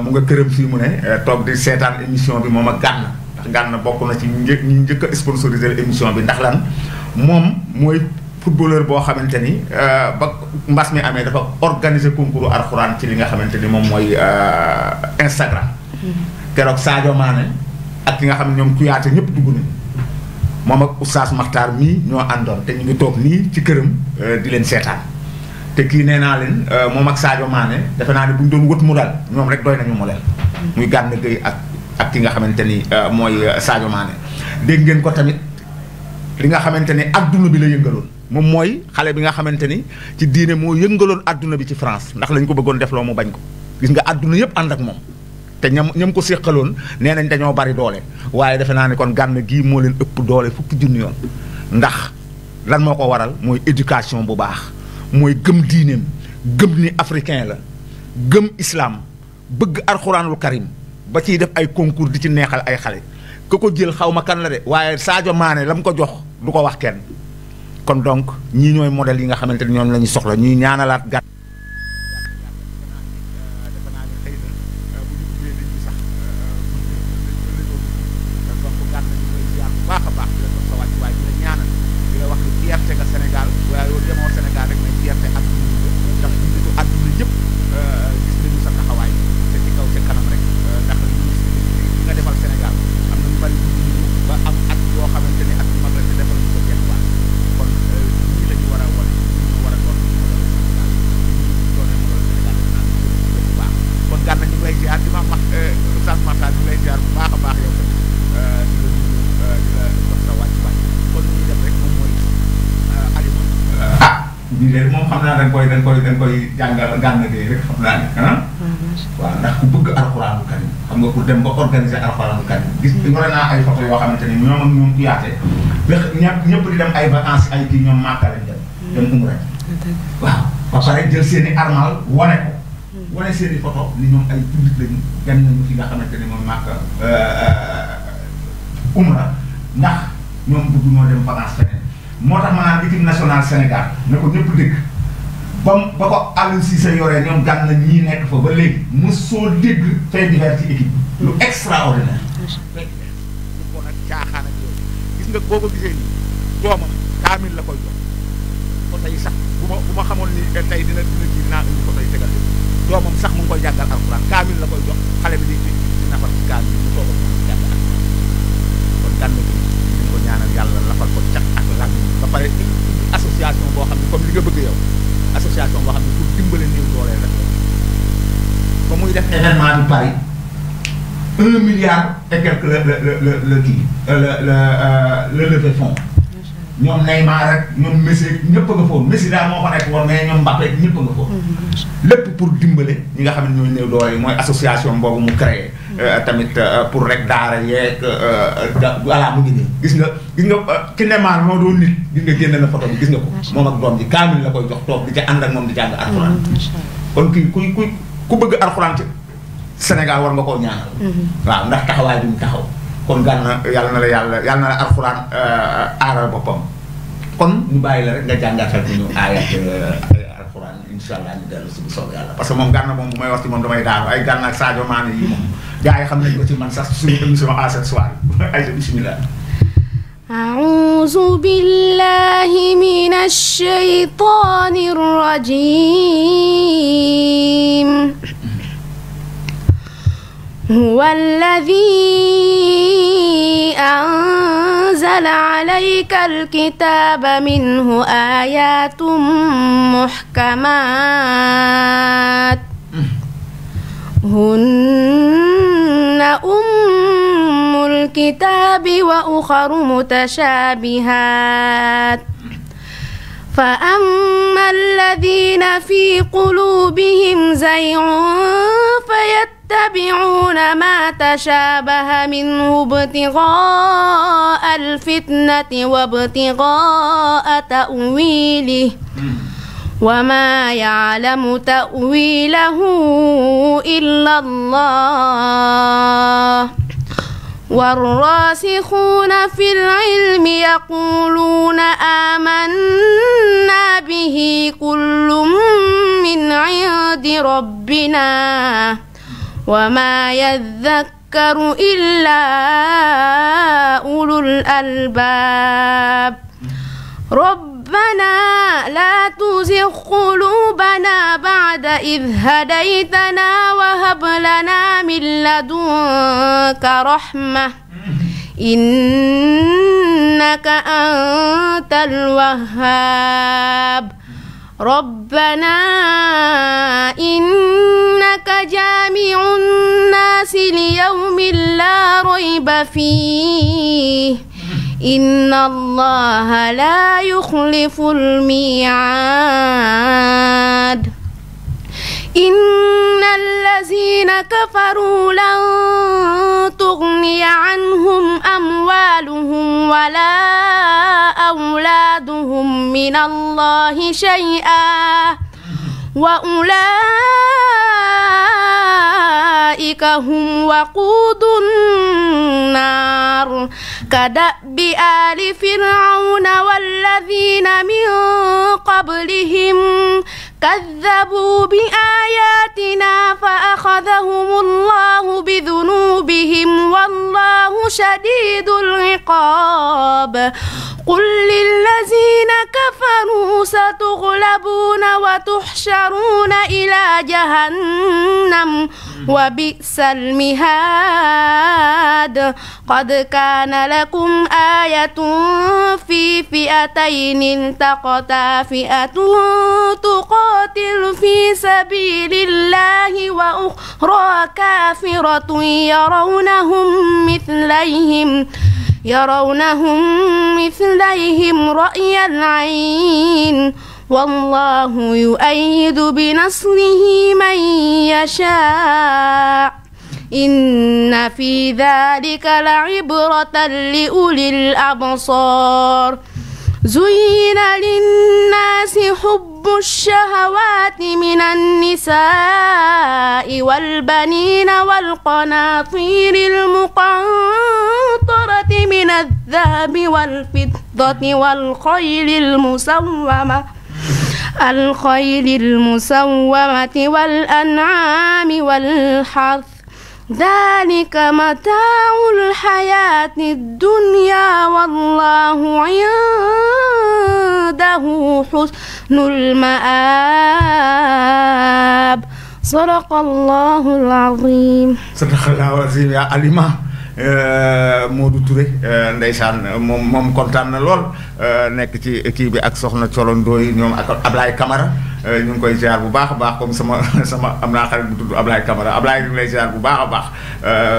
mu nga këram fii mu ne toog di seetaan émission bi moom ak Gana ndax Gana bokk na ci ñi njëkk a sponsoriser émission bi ndax lan moom mooy footballeur boo xamante ni ba mbas mi amee dafa organiser concours alxuraan ci li nga xamante ni moom mooy Instagram keroog Sadio Mané ak ki nga xam ne ñoom Kouyaté ñëpp dugg nañu moom ak oustaz Makhtar mii ñoo àndoon te ñu ngi toog nii ci këram di leen seetaan te kii nee naa leen moom ak Sadio Mané defe naa ne bu ñu doon wët mu dal ñoom rek doy nañu mu leel muy Gana Gueye ak ki nga xamante ni mooy Sadio Mané dégg ngeen ko tamit li nga xamante ni adduna bi la yëngaloon moom mooy xale bi nga xamante ni ci diine moo yëngaloon adduna bi ci France ndax lañ ko bëggoon def loo mu bañ ko gis nga adduna yëpp ànd ak moom te ñam ko séqaloon nee nañ dañoo bari doole waaye defe naa ne kon Gana gii moo leen ëpp doole fukki junni yoon ndax lan moo ko waral mooy éducation bu baax mooy gëm diineem gëm ni africain la gëm islam bëgg alxuraanul karim ba ciy def ay concours di ci neexal ay xale ku ko jël xaw ma kan la de waaye Sadio Mané la mu ko jox du ko wax kenn kon donc ñii ñooy modèle yi nga xamante ni ñoom la ñu soxla ñuy ñaanalaat gàtt. moom xam naa dañ koy jàngal gànn gi rek xam naa ne waaw ndax ku bëgg alxuraanu karim xam nga pour dem ba organiser alxuraanu karim gis yore naa ay photo yoo xamante ni ñoom ak ñoom ku yaate ñëpp di dem ay vacances ay kii ñoom Màkka lañ dem umra waaw ba pare jël seen i armal wane ko wane seen i photo ni ñoom ay public lañu dem nañu fi nga xamante ni moom Màkka umra ndax ñoom bëgg ñoo dem vacances feneen moo tax ma naan équipe nationale Sénégal na ko ñëpp dégg ba ko Aliou Cissé yoree ñoom gàn na ñii nekk fa ba léegi mosoo dégg fait divers ci équipe lu extraordinaire. kon nag caaxaan ak yooyu gis nga boo ko gisee nii doomam kaamil la koy jox ko tey sax bu ma xamoon ni tey dina kii naa indi ko tey tegal doomam sax mu ngi koy jàngal alxuraan kaamil la koy jox xale bi di nafar ci kaamil mu toog ak moom jàngal alxuraan kon gàn na bi ñu ko ñaanal yàlla lafal ko cat ak lan ba pare association boo xam ne comme li nga bëgg yow association boo xam ne pour dimbale néew doole rek ba muy def événement du Paris 1 milliard et quelque le kii le levée fonds ñoom Neymar rek ñoom Messi ñëpp a nga foofu Messi daal moo fa nekk woon mais ñoom Mbappé ñëpp a nga foofu lépp pour dimbale ñi nga xam ne ñooy néew doole yi mooy association boobu mu créé tamit pour rek daara yeeg voilà mu ngi nii gis nga ki Neymar moo doon nit gis nga génne na photo bi gis nga ko moom ak doom ji kaamil la koy jox toog di ca ànd ak moom di jàng alxuraan kon kii ku bëgg alxuraan ci Sénégal war nga koo ñaanal waaw ndax taxawaay bi mu taxaw kon gànna yàlla na la alxuraan aaral boppam kon ñu bàyyi la rek nga jàngatal ñu aayat alxuraan incha allah ñu dellu si bu soobee yàlla parce que moom gànna moom bu may wax ci moom damay daanu ay gànna ak Sadio Mané yi moom gars yi xam nañ ko ci man sax suñu émission à cette soirée ay bismillah أعوذ بالله من الشيطان الرجيم هو الذي أنزل عليك الكتاب منه آيات محكمات هن أم الكتاب وأخر متشابهات فأما الذين في قلوبهم زيغ فيتبعون ما تشابه منه ابتغاء الفتنة وابتغاء تأويله وما يعلم تأويله إلا الله والراسخون في العلم يقولون آمنا به كل من عند ربنا وما يذكر إلا أولو الألباب ربنا لا تزغ قلوبنا بعد إذ هديتنا وهب لنا من لدنك رحمة إنك أنت الوهاب ربنا إنك جامع الناس ليوم لا ريب فيه إن الله لا يخلف الميعاد إن الذين كفروا لن تغني عنهم أموالهم ولا أولادهم من الله شيئا وأولئك أولئك هم وقود النار كدأب آل فرعون والذين من قبلهم كذبوا بآياتنا فأخذهم الله بذنوبهم والله شديد العقاب قل للذين كفروا ستغلبون وتحشرون إلى جهنم وبئس المهاد قد كان لكم آية في فئتين التقتا فئة تقاتل في سبيل الله وأخرى كافرة يرونهم مثليهم رأي العين والله يؤيد بنصره من يشاء إن في ذلك لعبرة لأولي الأبصار زين للناس حب الشهوات من النساء والبنين والقناطير المقنطرة من الذهب والفضة والخيل المسومة والأنعام والحرث ذلك متاع الحياة الدنيا والله عنده حسن المآب صدق الله العظيم. صدق الله العظيم يا Alima Modou Touré ndeysaan moom kontaan na lool nekk ci équipe bi ak soxna Colondooy ñoom ak Ablaye Camara ñu ngi koy ziar bu baax a baax comme sama am naa xarit bu tudd Ablaye Camara Ablaye ñu ngi lay ziar bu baax a baax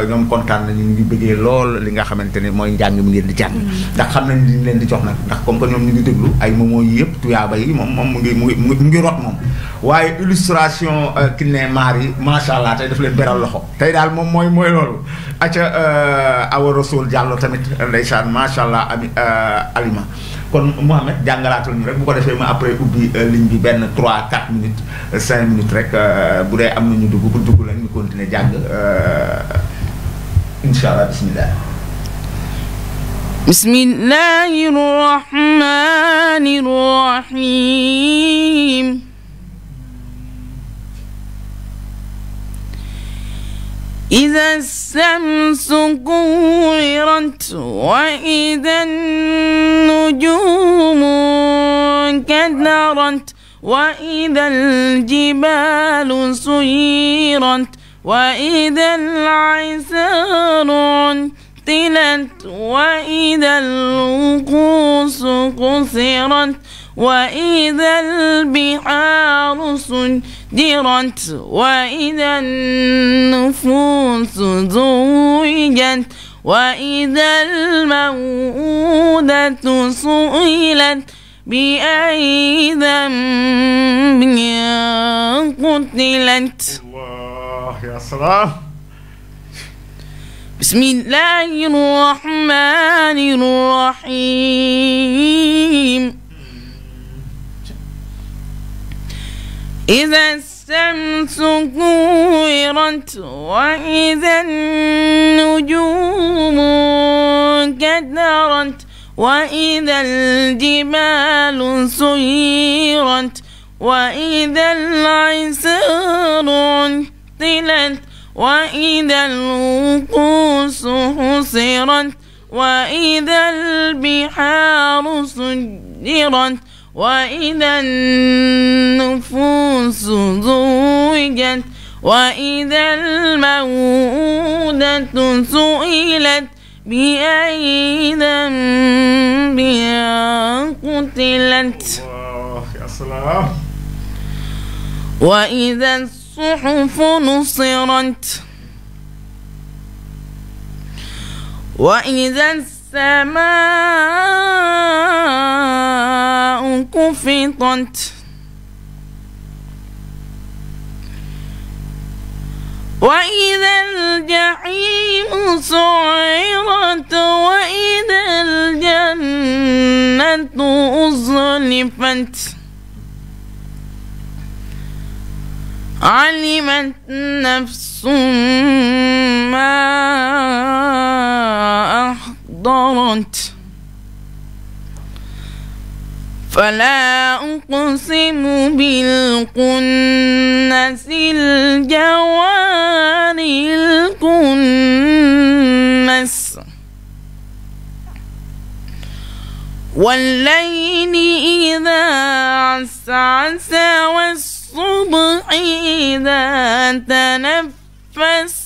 ñoom kontaan na ñu ngi bëggee lool li nga xamante ne mooy njàng mi ngeen di jàng ndax xam nañ li ñu leen di jox nag ndax comme que ñoom ñu ngi déglu ay momo yi yëpp tuyaaba yi moom mu ngi rot moom waaye illustration Kiné Maar yi macha allah tey daf leen beral loxo tey daal moom mooy loolu acca Awa Rasoul Diallo tamit ndeysaan macha allah Alima kon Mohamed jàngalaatul ñu rek bu ko defee ma après ubbi ligne bi benn 3-4 minutes 5 minutes rek bu dee am na ñu dugg bu dugg la ñu continuer jàng incha allah bismillah. bismillahir rahmanir rahim. إذا الشمس كورت وإذا النجوم انكدرت وإذا الجبال سيرت وإذا العشار عطلت وإذا الوقوس قصرت وإذا البحار سجرت وإذا النفوس زوجت وإذا الموءودة سئلت بأي ذنب قتلت. الله يا سلام. بسم الله الرحمن الرحيم. إذا الشمس كورت وإذا النجوم انكدرت وإذا الجبال سيرت وإذا العشار عطلت وإذا الوقوس حصرت وإذا البحار سجرت وإذا النفوس زوجت وإذا الموءودة سئلت بأي ذنب قتلت. الله يا سلام. وإذا الصحف نصرت وإذا السماء كفطت وإذا الجحيم سعرت وإذا الجنة أزلفت علمت نفس ما أحضرت فلا أقسم بالكنس الجوار الكنس والليل إذا عسعس والصبح إذا تنفس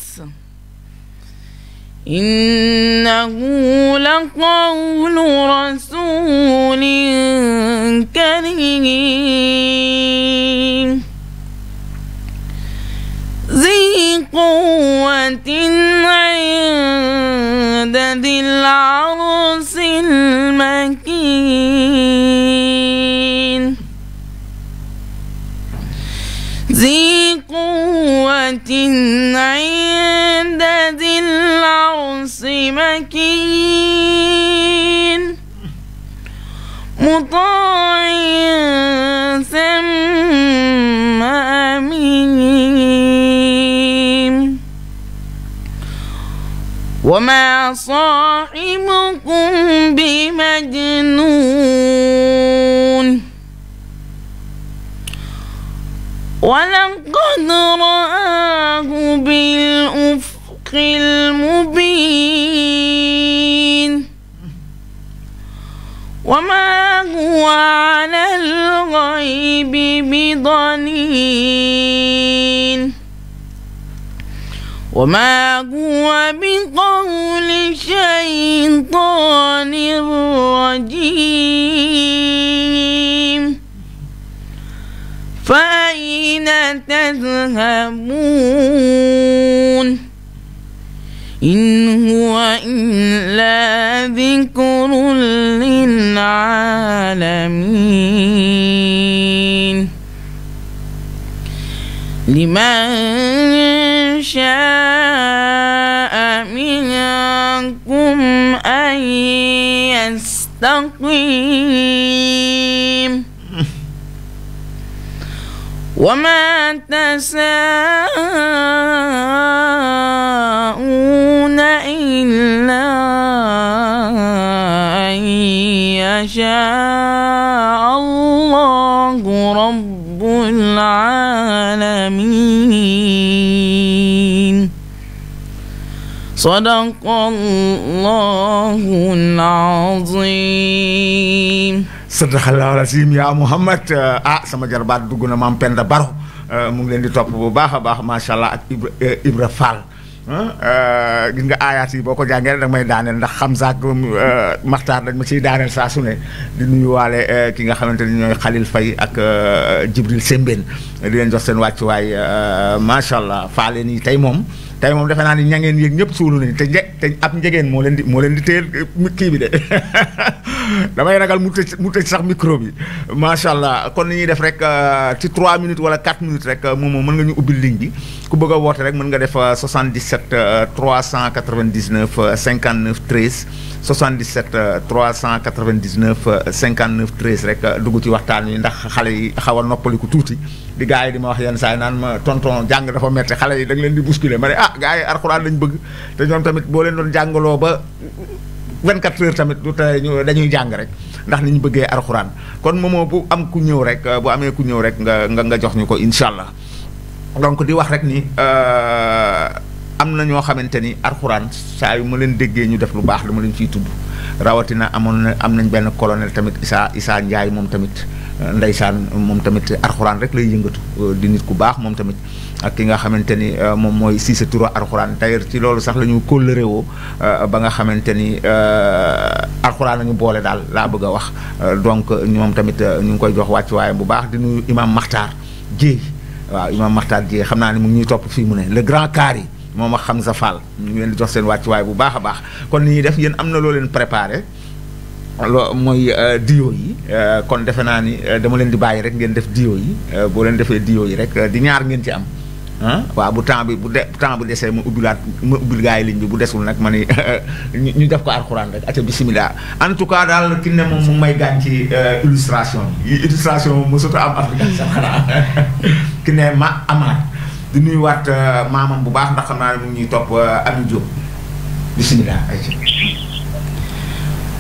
إنه لقول رسول كريم ذي قوة عند ذي العرش المكين ذي قوة عند ذي العرش مكين مطاع ثم أمين وما صاحبكم بمجنون ولقد رآه بالأفق المبين وما هو على الغيب بضنين وما هو بقول شيطان رجيم فأين تذهبون إن هو إلا ذكر للعالمين لمن شاء منكم أن يستقيم وما تشاءون إلا أن يشاء الله رب العالمين صدق الله العظيم sadaqallaahu al-aziim yaa Muhammad sama jarbaat dugg na maam Penda Baro mu ngi leen di topp bu baax a baax macha allah ak Ibra Fall gis nga aayaat yi boo ko jàngee da may daaneel ndax xam saak Maxtaar dañ ma ciy daaneel saa su ne di nuyuwaale ki nga xamante ni ñooy Khalil Faye ak Jibril Sembène di leen jox seen wàccuwaay macha allah faale nii tey moom defe naa ni ña ngeen yëg ñëpp suulu nañu te ab njegeen moo leen di téel kii bi de damay ragal mu tëj sax micro bi macha allah kon ni ñuy def rek ci 3 minutes wala 4 minutes rek moom mën nga ñu ubbil ligne bi ku bëgg a woote rek mën nga def 77 399 59 13 77 399 59 13 rek dugg ci waxtaan wi ndax xale yi xaw a noppaliku tuuti di gars yi di ma wax yenn saa yi naan ma tonton jàng dafa metti xale yi da nga leen di bousculer ma ne gars yi alxuraan lañ bëgg te ñoom tamit boo leen doon jàngaloo ba 24 heures tamit du tey dañuy jàng rek ndax ni ñu bëggee alxuraan kon moomoo bu am ku ñëw rek bu amee ku ñëw rek nga jox ñu ko incha allah donc di wax rek ni am na ñoo xamante ni alxuraan saa yu ma leen déggee ñu def lu baax dama leen ciy tudd rawatina am nañ benn colonel tamit Issa Ndiaye moom tamit ndeysaan moom tamit alxuraan rek lay yëngatu di nit ku baax moom tamit ak ki nga xamante ni moom mooy Cissé Touré alxuraan d'ailleurs ci loolu sax la ñu kóllëre woo ba nga xamante ni alxuraan la ñu boole daal laa bëgg a wax donc ñoom tamit ñu ngi koy jox wàccuwaayam bu baax di nuyu imam Makhtar Dieye waaw imam Makhtar Dieye xam naa ne mu ngi ñuy topp fii mu ne le grand carré moom ak Hamza Fall ñu ngi leen di jox seen wàccuwaay bu baax a baax kon ni ñuy def yéen am na loo leen préparé loo mooy diyo yi kon defe naa ni dama leen di bàyyi rek ngeen def diyo yi boo leen defee diyo yi rek di ñaar ngeen ci am waaw bu temps bi temps bi desee ma ubbil gaa yi ligne bi bu desul nag ma ni ñu def ko alxuraan rek aca bismillah en tout cas daal ki ne moom mu may gaañ ci illustration yi illustration moom mosut a am Afrique sax xanaa ki ne ma amaat di nuyuwaat maamam bu baax ndax xam naa ne mu ngi ñuy topp Ami Diop bisimilah.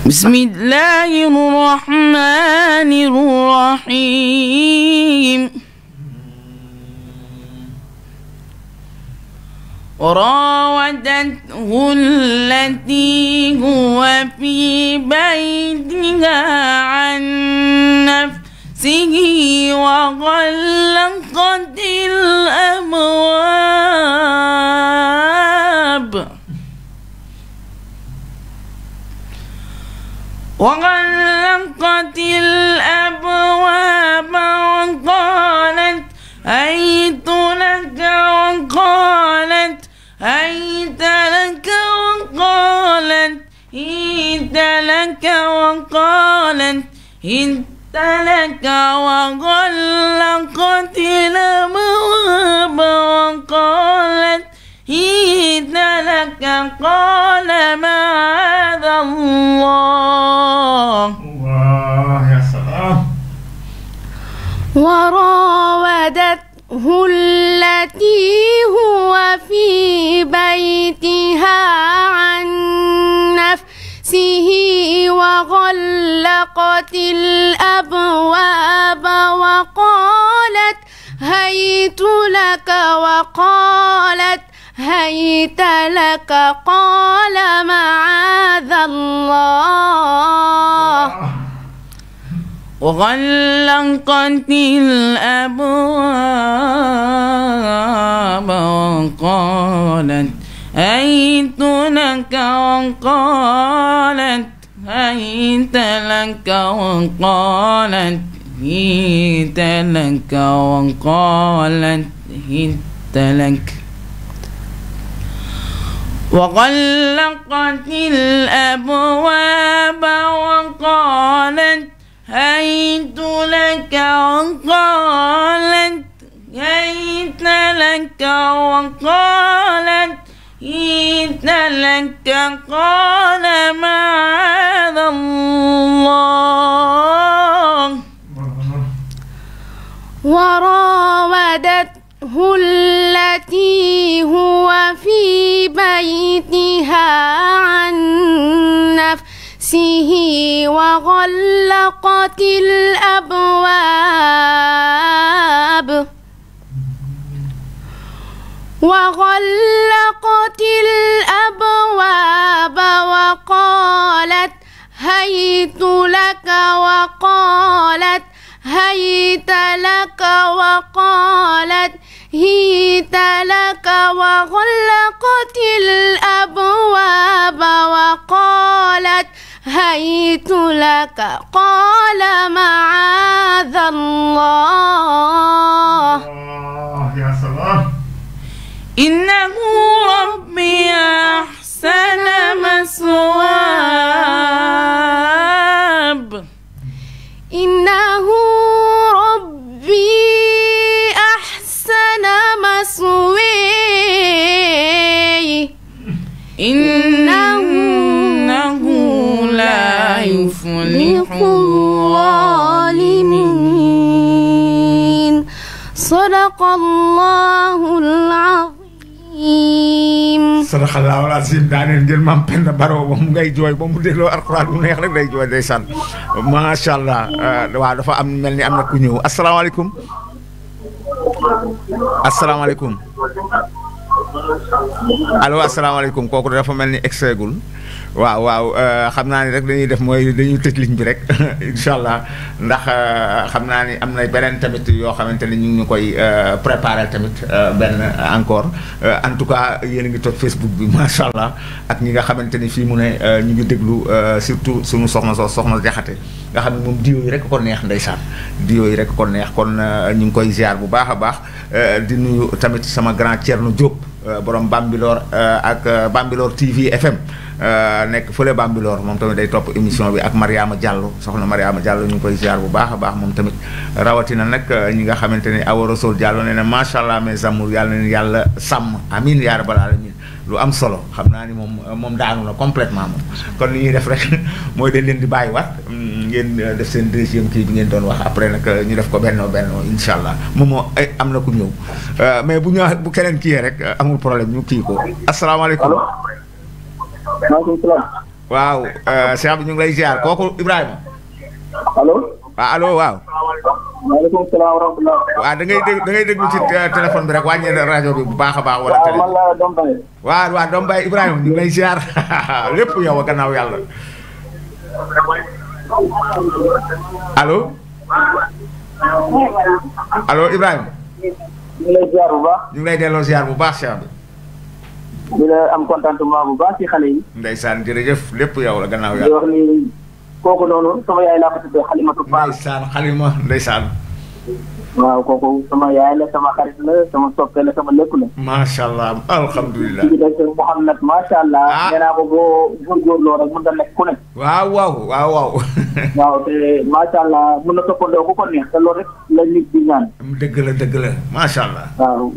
bismillahi rahmani rahim. وراودته التي هو في بيتها عن نفسه وغلقت الأبواب وقالت هيت لك وقالت هيت لك وقالت هيت لك وقالت هيت لك وغلقت الأبواب وقالت هيت لك قال معاذ الله. الله يا سلام. وراودته التي هو في بيتها عن نفسه وغلقت الأبواب وقالت هيت لك وقالت هيت لك قال معاذ الله. وغلقت الأبواب وقالت هيت لك وقالت هيت لك وقالت هيت لك وقالت هيت لك وغلقت الأبواب وقالت هيت لك وقالت هيت لك وقالت هيت لك قال معاذ الله. وراودته التي هو في بيتها عن نفسه وغلقت الأبواب وقالت هيت لك وقالت هيت لك وقالت هيت لك وغلقت الأبواب وقالت هيت لك قال معاذ الله. يا سلام. إنه ربي أحسن مثواب إنه ربي أحسن مثواي إنه لا يفلح الظالمين. صدق الله العظيم. sadaqallaahu al-aziim daaneel ngeen maam Penda Baro ba mu ngay jooy ba mu dégloo alxuraan bu neex rek day jooy day sant macha allah. waaw dafa am mel ni am na ku ñëw asalaamaaleykum. asalaamaaleykum. allo asalaamaaleykum kooku dafa mel ni exeegul. waaw xam naa ni rek dañuy def mooy dañuy tëj ligne bi rek incha allah ndax xam naa ni am na beneen tamit yoo xamante ne ñu ngi ñu koy préparer tamit benn encore en tout cas yéen a ngi toog Facebook bi macha allah ak ñi nga xamante ni fii mu ne ñu ngi déglu surtout suñu soxna Jaxate nga xam ne moom diyo yi rek ko neex ndeysaan diyo yi rek ko neex kon ñu ngi koy ziar bu baax a baax di nuyu tamit sama grand Thierno Diop borom Bambilor ak Bambilor TV FM. nekk fële Bambilor moom tamit day topp émission bi ak Mariama Diallo soxna Mariama Diallo ñu ngi koy ziar bu baax a baax moom tamit rawatina nag ñi nga xamante ne Awa Rassoul Diallo nee na macha allah mes amours yàlla na yàlla sàmm amiin yaa rabbal alamin lu am solo xam naa ni moom daanu na complètement moom kon li ñuy def rek mooy dañ leen di bàyyiwaat ngeen def seen deuxième kii bi ngeen doon wax après nag ñu def ko benno incha allah moom moo am na ku ñëw mais bu keneen kii rek amul problème ñu kii ko asalaamaaleykum. allo. maaleykum salaam. waaw Cheikh bi ñu ngi lay ziar kooku Ibrahima. allo. allo waaw. maaleykum salaam wa rahmatulah. waaw da ngay déglu ci téléphone bi rek wàññi rajo bi bu baax a baax. wala waaw man la Dom Baye. waaw Dom Baye Ibrahima ñu ngi lay ziar lépp yow a gannaaw yàlla. allo. allo Ibrahima. ñu ngi lay ziar bu baax. ñu ngi lay delloo ziar bu baax Cheikh bi. di la am contentement bu baax ci xale yi. ndeysaan jërëjëf lépp yow la gannaaw di yàlla. wax ni kooku noonu sama yaay laa ko tuddee Xalimatu Fall. ndeysaan Xalima ndeysaan. waaw kooku sama yaay la sama xarit la sama soppe la sama lépp la. macha allah alhamdulilah. ci des Mouhamed macha allah. nee naa ko boo góorgóorloo rek mën na nekk ku nekk. waaw. waaw te macha allah mën na toppandoo ku ko neex te loolu rek la nit di ñaan. dëgg la macha allah. waaw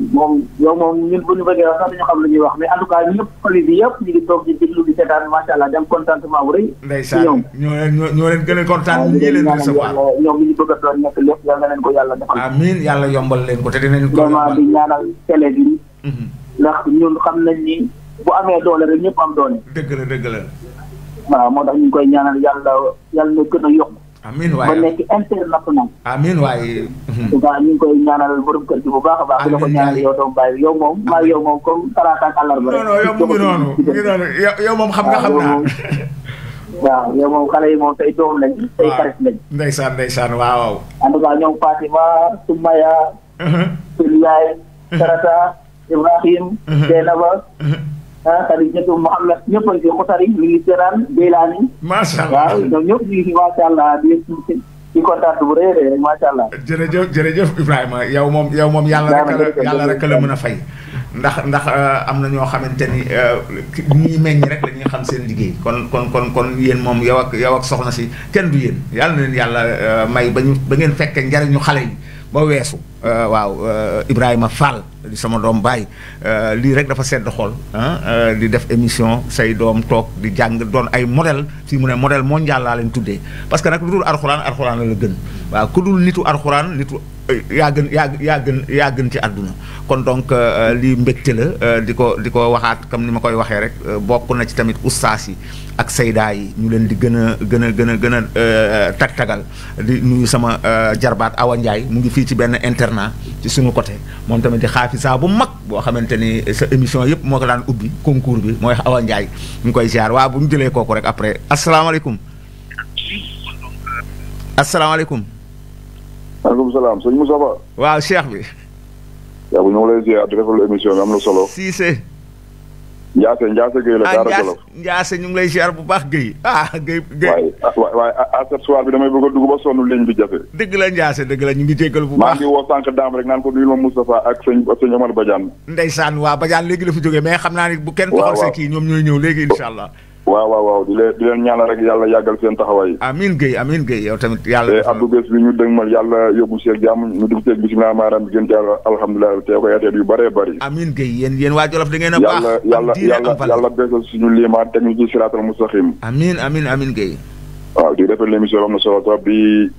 yow moom ñun bu ñu bëggee wax sax dañu xam lu ñuy wax mais en tout cas ñëpp famille bi yëpp ñu ngi toog di déglu di seetaan macha allah dem contentement bu rëy. ndeysaan ñoo leen gën a kontaan ñii leen recevoir. ñoom li ñu bëgg a doon nekk lépp yal na leen ko yàlla defal. amiin yàlla yombal leen ko te dinañ ko vraiment di ñaanal télé bi. ndax ñun xam nañ ni bu amee doole rek ñëpp am doole. dëgg la. waaw moo tax ñu ngi koy ñaanal yàlla na gën a yokk. amiin waaye ba nekk international. amiin waaye. waaw ñu ngi koy ñaanal borom kër gi bu baax a baax. di la ko ñaanal yow doomu baay yow moom maa yow moom comme talaata ak àllarba rek. non yow mu ngi noonu yow moom xam naa. waaw yow moom xale yi moom say doom lañ. say xarit lañ. ndeysaan waaw. en tout cas ñoom Fatima Soumaya. Sëñ Yaay. Sarata Ibrahim. Zeynaba. Xadijatu Mouhamed ñëpp a ngi fi Xutari mi ngi seetaan Jeylaani. macha allah waaw ñoom ñëpp ñu ngi fi macha allah di kontaan bu rëy rek macha allah. jërëjëf Ibrahima yow moom yàlla rek la mën a fay. ndax am na ñoo xamante ni ñi meññ rek la ñuy xam seen liggéey kon yéen moom yow ak soxna si kenn du yéen yàlla na leen yàlla may ba ngeen fekke njariñu xale yi ba weesu. waaw Ibrahima Fall di sama doom baay lii rek dafa sedd xol di def émission say doom toog di jàng doon ay modèle fii mu ne modèle mondial laa leen tuddee parce que nag lu dul alxuraan la gën waaw ku dul nitu alxuraan nitu yaa gën ci àdduna kon donc lii mbégte la di ko waxaat comme ni ma koy waxee rek bokk na ci tamit ustaas yi ak saydaa yi ñu leen di gën a tag-tagal di nuyu sama jarbaat Awa Ndiaye mu ngi fii ci benn internat ci suñu côté moom tamit di xaafisa bu mag boo xamante ni sa émission yëpp moo ko daan ubbi concours bi mooy Awa Ndiaye ñu koy ziar waaw bu ñu jëlee kooku rek après asalaamaaleykum. maaleykum salaam sëñ Moussa Ba. waaw Cheikh bi. yaa bu ñu ngi lay ziar di defal émission bi am na solo. Cissé. Ndiasse Gueye la Daara Jolof. Ndiasse ñu ngi lay ziar bu baax Gueye Gueye. waaye à cette soir bi damay bëgg a dugg ba sonn ligne bi jafe. dëgg la Ndiasse dëgg la ñu ngi jéggal bu baax. maa ngi woo sànq daam rek naan ko nuyu ma Moustapha ak sëñ Omar Badiane. ndeysaan waa Badiane léegi la fi jógee mais xam naa ni bu kenn toxal sa kii ñoom ñooy ñëw léegi incha allah. waaw di leen ñaanal rek yàlla yàggal seen taxawaay. amiin Gueye yow tamit yàlla. te Abdou Bés bi ñu dëgmal yàlla yóbbu seeg jàmm ñu dugg seeg bisimilah maanaam gën ci alhamdulilah te ko yaatee yu bëree bëri. amiin Gueye yéen waa Jolof da ngeen a baax. yàlla beesal suñu liimaan teg ñu ci siraatal mustaqim. amiin Gueye. waaw di rafetlu émission am na solo trop di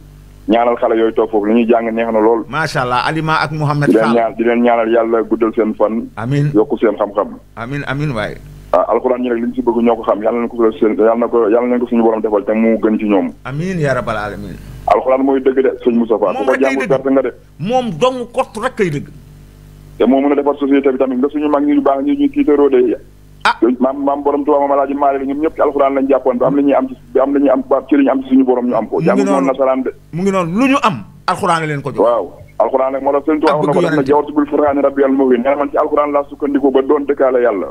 ñaanal xale yooyu toog foofu li ñuy jàng neex na lool. macha allah Alima ak Mouhamed Fall di leen ñaanal yàlla guddal seen fan. amiin yokku seen xam-xam. amiin waay. alxuraan ñi rek li ñu si bëgg ñoo ko xam yàlla na ko suñu borom defal te mu gën ci ñoom. amiin yaa rabbal alamin. alxuraan mooy dëgg de sëñ Moustapha ku ko jàngul perte nga de. moom dong kott rek kay dëgg. te moo mën a defar société bi tamit nga suñu mag ñu baax ñuy tiitaroo de. maam borom Tuubaa maam Alaaji Maalik ñoom ñëpp ci alxuraan lañ jàppoon am li ñuy am ci li ñu am ci suñu borom ñu am ko. jàngul noonu nasaraan de. mu ngi noonu lu ñu am alxuraan leen ko jox. waaw alxuraan rek moo tax sëñ Tuubaa na ko def na jawar si bil furqaani rabbiyal mu'in nee na man ci alxuraan laa sukkandiku ba doon dëkkaale yàlla.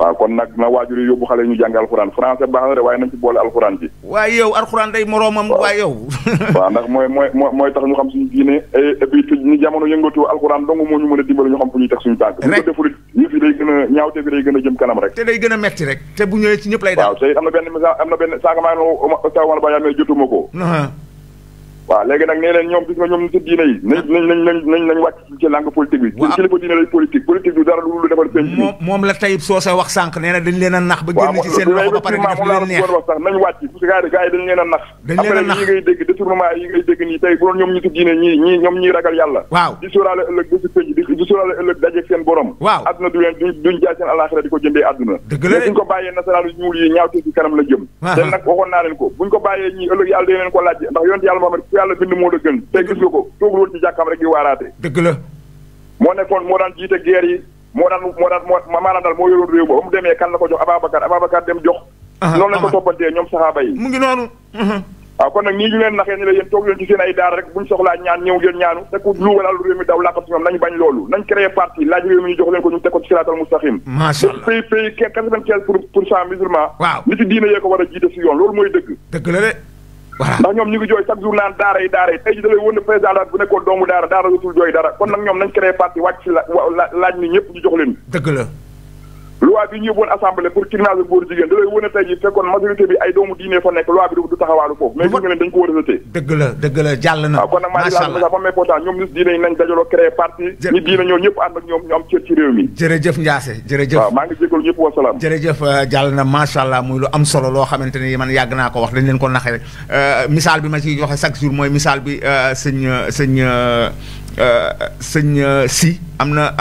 waaw kon nag na waajur yi yóbbu xale ñu jàng alxuraan français baax na de waaye nañ ci boole alxuraan ci. waaye yow alxuraan day moroomam. waaye yow. waaw ndax mooy tax ñu xam suñu diine et puis ñu jamono yëngatu alxuraan dong moo ñu mën a dimbali ñu xam fu ñuy teg suñu tànk. rek bu ko deful ñu fi day gën a ñaawte bi day gën a jëm kanam rek. te day gën a metti rek. te bu ñëwee ci ñëpp lay daal. waaw te am na benn sànq maa ngi taw wala ba yaa mais jotuma ko. waaw léegi nag nee leen ñoom gis nga ñoom ci diine yi nañ wàcc ci langue politique bi ci kilifa diine lay politique du dara lu defal penc bi moom la Tayib Socé wax sànq nee na dañ leen a nax ba génn ci seen loxo ba pare di def leen neex wax sax nañ wàcc parce que gars yi dañ leen a nax après yi ngay dégg détournement yi ngay dégg nii tey bu doon ñoom ñu ci diine ñoom ñi ragal yàlla waaw di sóoraale ëllëg ba si penc di sóoraale ëllëg dajeeg seen borom waaw adduna duñ jaay seen alaxira di ko jëndee adduna dëgg la suñ ko bàyyee nasaraan yu ñuul yi ñaaw ci kanam la jëm te nag waxoon naa leen ko buñ ko bàyyee ñii ëllëg yàlla dañ leen ko laaj ndax yonent yàlla Muhammad ku yàlla bind moo la gën te gis nga ko toogul woon ci jàkkam rek di waaraate dëgg la moo nekkoon moo daan jiite guerre yi moo maanaam daal moo yoroon réew ba mu demee kan la ko jox Ababacar dem jox noonu lañ ko toppantee ñoom saxaaba yi mu ngi noonu waaw kon nag nii ñu leen naxee ni la yéen toog leen ci seen ay daara rek buñ soxlaa ñaan ñëw ngeen ñaanu te ku luubal àllu réew mi daw làqat si ñoom nañ bañ loolu nañ créé parti laaj réew mi ñu jox leen ko ñu teg ko ci siraatal mustaqim pays 95% musulman waaw nit ci diine yee ko war a jiite si yoon loolu mooy dëgg la de voilà ndax ñoom ñu ngi jooy chaque jour naan daara yi tey ji da lay won ne président bu nekkoon doomu daara dootul jooy dara kon nag ñoom nañ créé parti wàcc si laaj ni ñëpp ñu jox leen dëgg la loi bi ñu yóbboon assemblée pour criminaliser góor jigéen da lay wane tey jii fekkoon majorité bi ay doomu diine fa nekk loi bi du taxawaalu foofu mais gis nga leen dañ ko war a rejeté dëgg la jàll na waaw kon nag maa ngi laaj ça fait important ñoom nit diine yi nañ dajaloo créé parti ñi diine ñoo ñëpp ànd ak ñoom ñu am cër ci réew mi jërëjëf Ndiassé jërëjëf waaw maa ngi jégalu ñëpp wasalaam jërëjëf jàll na macha allah muy lu am solo loo xamante ni man yàgg naa ko wax dañ leen ko naxee misaal bi ma ciy joxe chaque jour mooy misaal bi sëñ si am na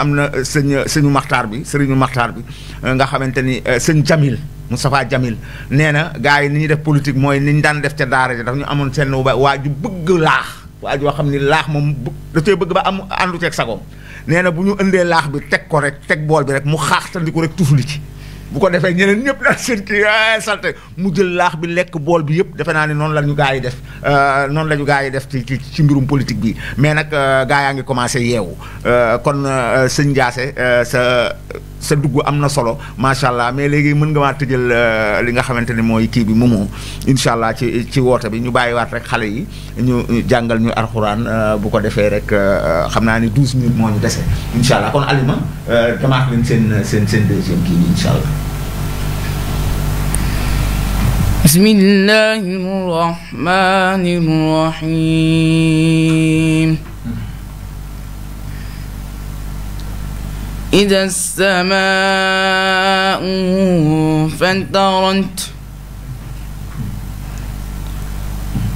sëñu maxtaar bi sëriñu maxtaar bi nga xamante ni sëñ Jamil Moustapha Jamil nee na gars yi ni ñuy def politique mooy ni ñu daan def ca daara ja dafa ñu amoon seen waa ju bëgg laax waa joo xam ni laax moom da cee bëgg ba am àndu ceeg sagoom nee na bu ñu indee laax bi teg ko rek teg bool bi rek mu xaaxtandiku rek tufli ci bu ko defee ñeneen ñëpp daal seen kii salte mu jël laax bi lekk bool bi yëpp defe naa ne noonu la ñu gaa yi def noonu la ñu gaa yi def ci mbirum politique bi mais nag gaa yaa ngi commencé yeewu kon sëñ Ndiassé sa dugg am na solo macha allah mais léegi mën nga maa tëjal li nga xamante ne mooy kii bi moomoo incha allah ci woote bi ñu bàyyiwaat rek xale yi ñu jàngal ñu alxuraan bu ko defee rek xam naa ni 12 minutes moo ñu dese incha allah kon Alima damaat leen seen deuxième kii bi incha allah. bismillahir rahmanir rahim. إذا السماء فانطرت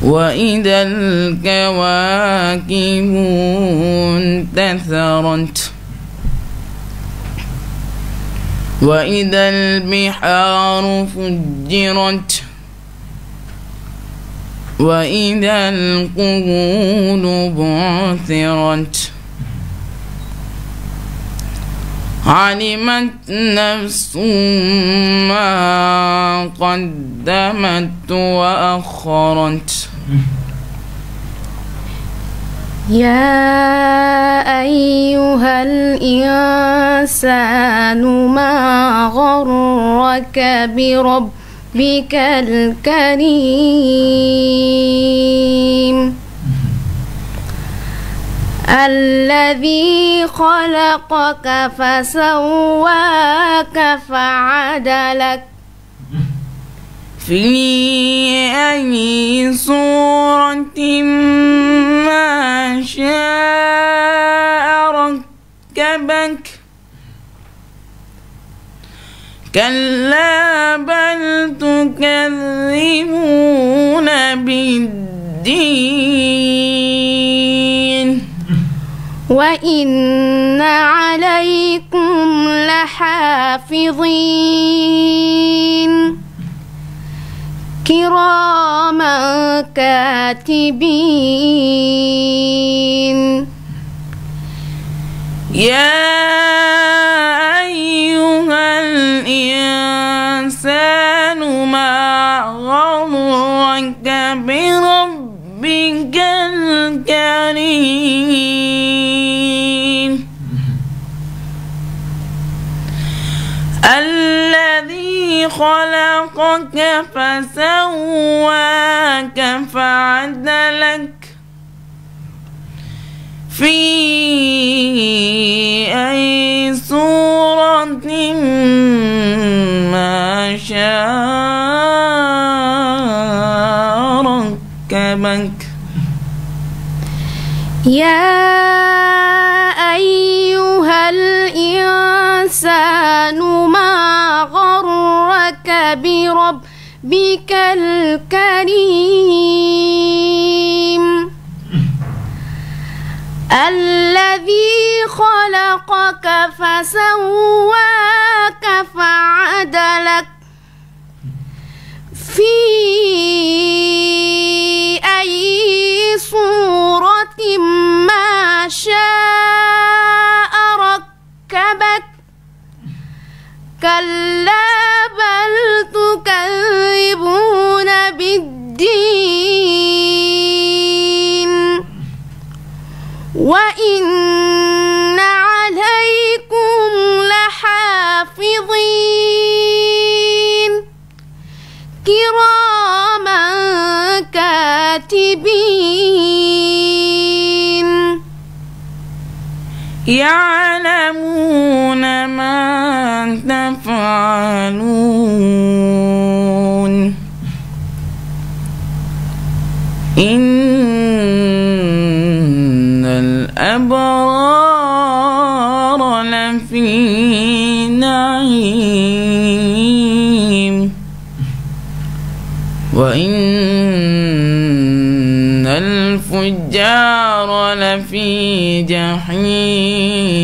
وإذا الكواكب انتثرت وإذا البحار فجرت وإذا القبور بعثرت علمت نفس ما قدمت وأخرت يا أيها الإنسان ما غرك بربك الكريم الذي خلقك فسواك فعدلك في أي صورة ما شاء ركبك كلا بل تكذبون بالدين وإن عليكم لحافظين كراما كاتبين يا أيها الإنسان ما غرك بربك الكريم الذي خلقك فسواك فعدلك في أي صورة ما شاء ركبك يا أيها الإنسان ما غرك بربك الكريم الذي خلقك فسواك فعدلك في أي صورة ما شاء ركبك كلا بل تكذبون بالدين وإن عليكم لحافظين كراما كاتبين يعلمون ما تفعلون إن الأبرار لفي نعيم وإن الفجار لفي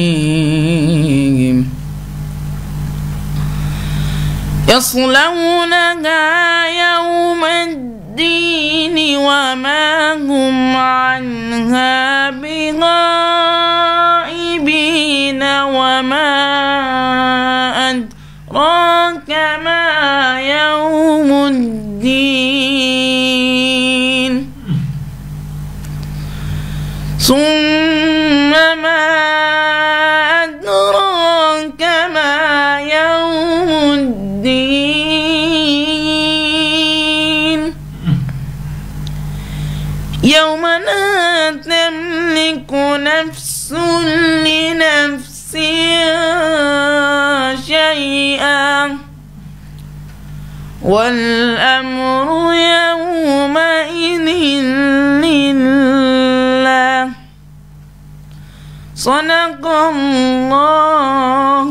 جحيم يصلونها يوم الدين وما هم عنها بغائبين وما أدراك ما يوم الدين ثم ما أدراك ما يوم الدين يوم لا تملك نفس لنفس شيئا والأمر يومئذ لله صدق الله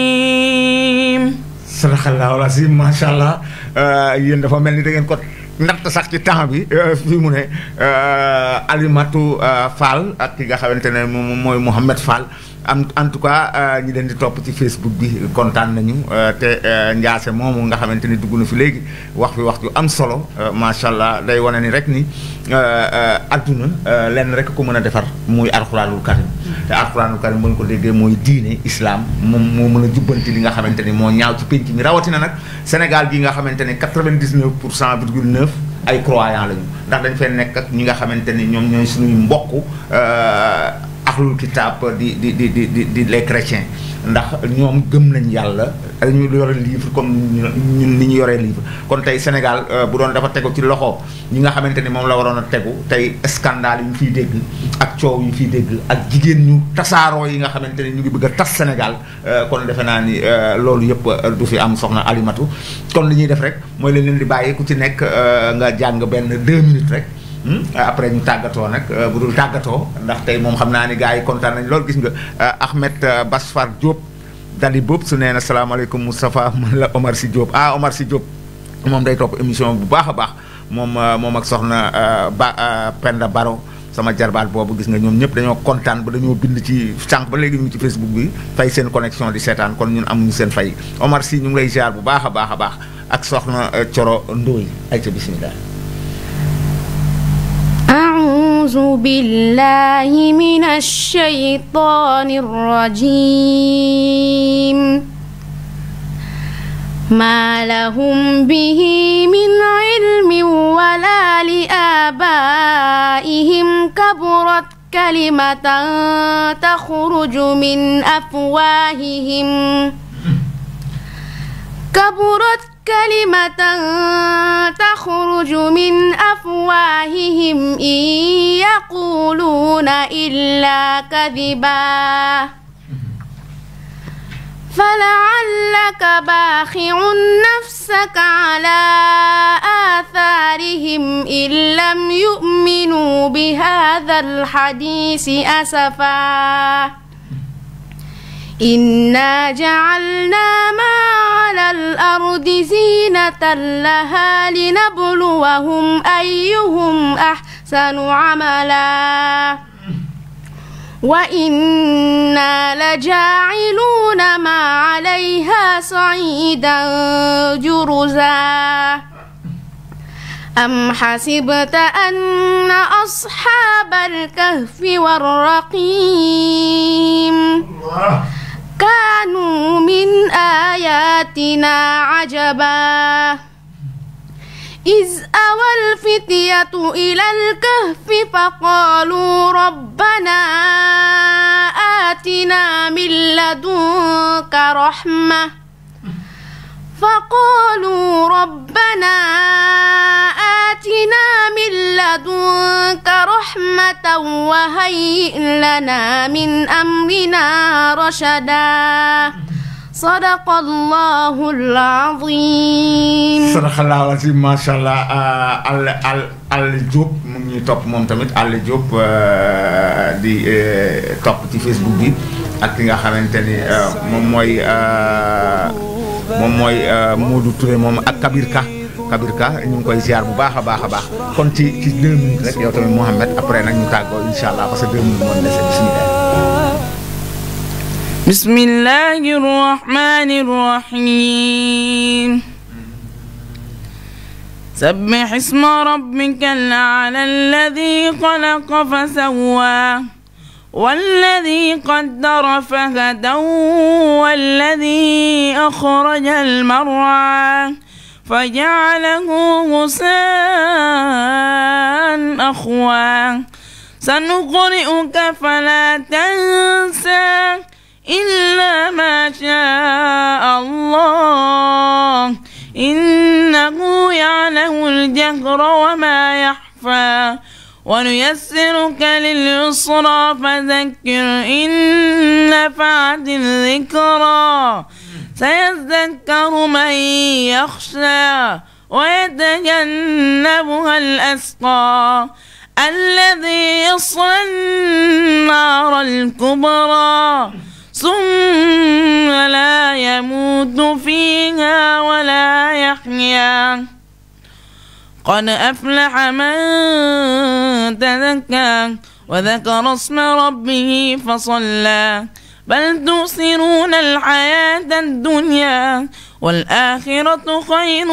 العظيم. sadaqallaahu al-aziim macha allah yéen dafa mel ni da ngeen ko natt sax ci temps bi fii mu ne Alimatu Fall ak ki nga xamante ne moom mooy Mouhamed Fall en tout cas ñi leen di topp ci Facebook bi kontaan nañu te Ndiasse moomu nga xamante ni dugg na fi léegi wax fi wax ju am solo macha allah day wane ni rek ni adduna lenn rek ko mën a defar muy alxuraanul karim te alxuraanul karim bu ñu ko déggee mooy diine islam moom moo mën a jubbanti li nga xamante ni moo ñaaw ci pénc mi rawatina nag Sénégal gi nga xamante ne 99,9 ay croyants lañu ndax dañ fay nekk ak ñi nga xamante ni ñoom ñooy suñuy mbokk ahlul kitab di les chrétiens ndax ñoom gëm nañ yàlla ñu yore livre comme ñun ni ñu yoree livre kon tey Sénégal bu doon dafa tegu ci loxo ñi nga xamante ni moom la waroon a tegu tey scandale yi ñu fiy dégg ak coow yi fiy dégg ak jigéen ñu tasaaroo yi nga xamante ni ñu ngi bëgg a tas Sénégal kon defe naa ni loolu yëpp du fi am soxna Alimatu kon li ñuy def rek mooy leen di bàyyi ku ci nekk nga jàng benn 2 minutes rek après ñu tàggatoo nag bu dul tàggatoo ndax tey moom xam naa ni gars yi kontaan nañ loolu gis nga Ahmed Basfar Diop dali boobu su nee na salaamaaleykum Moustapha man la Omar Sy Diop Omar Sy Diop moom day topp émission bu baax a baax moom ak soxna Penda Baro sama jarbaat boobu gis nga ñoom ñëpp dañoo kontaan ba dañoo bind ci sànq ba léegi ñu ngi ci Facebook bi fay seen connexion di seetaan kon ñun amuñu seen fay Omar Sy ñu ngi lay ziar bu baax a baax a baax ak soxna Coro Ndooy ay ca bismillah. أعوذ بالله من الشيطان الرجيم ما لهم به من علم ولا لآبائهم كبرت كلمة تخرج من أفواههم تخرج من أفواههم إن يقولون إلا كذبا فلعلك باخع نفسك على آثارهم إن لم يؤمنوا بهذا الحديث أسفا إنا جعلنا ما على الأرض زينة لها لنبلوهم أيهم أحسن عملا وإنا لجاعلون ما عليها صعيدا جرزا أم حسبت أن أصحاب الكهف والرقيم كانوا من آياتنا عجبا إذ أوى الفتية إلى الكهف فقالوا ربنا آتنا من لدنك رحمة وهيئ لنا من أمرنا رشدا صدق الله العظيم. sadaqallaahu al-aziim macha allah Alla Diop mu ngi ñuy topp moom tamit Alla Diop di topp ci Facebook bi ak ki nga xamante ni moom mooy Modou Touré moom ak Kabir Ka ñu ngi koy ziar bu baax a baax kon ci 2 minutes rek yow tamit Mouhamed après nag ñu tàggoo incha allah parce que 2 minutes moo dese bismillah. bismillahir rahmanir rahim. sabbih isma rabbikal a'la alladhi khalaqa fasawwa والذي قدر فهدى والذي أخرج المرعى فجعله غثاء أحوى سنقرئك فلا تنسى إلا ما شاء الله إنه يعلم الجهر وما يخفى ونيسرك لليسرى فذكر إن نفعت الذكرى سيذكر من يخشى ويتجنبها الأشقى الذي يصلى النار الكبرى ثم لا يموت فيها ولا يحيا قد أفلح من تزكى وذكر اسم ربه فصلى بل تؤثرون الحياة الدنيا والآخرة خير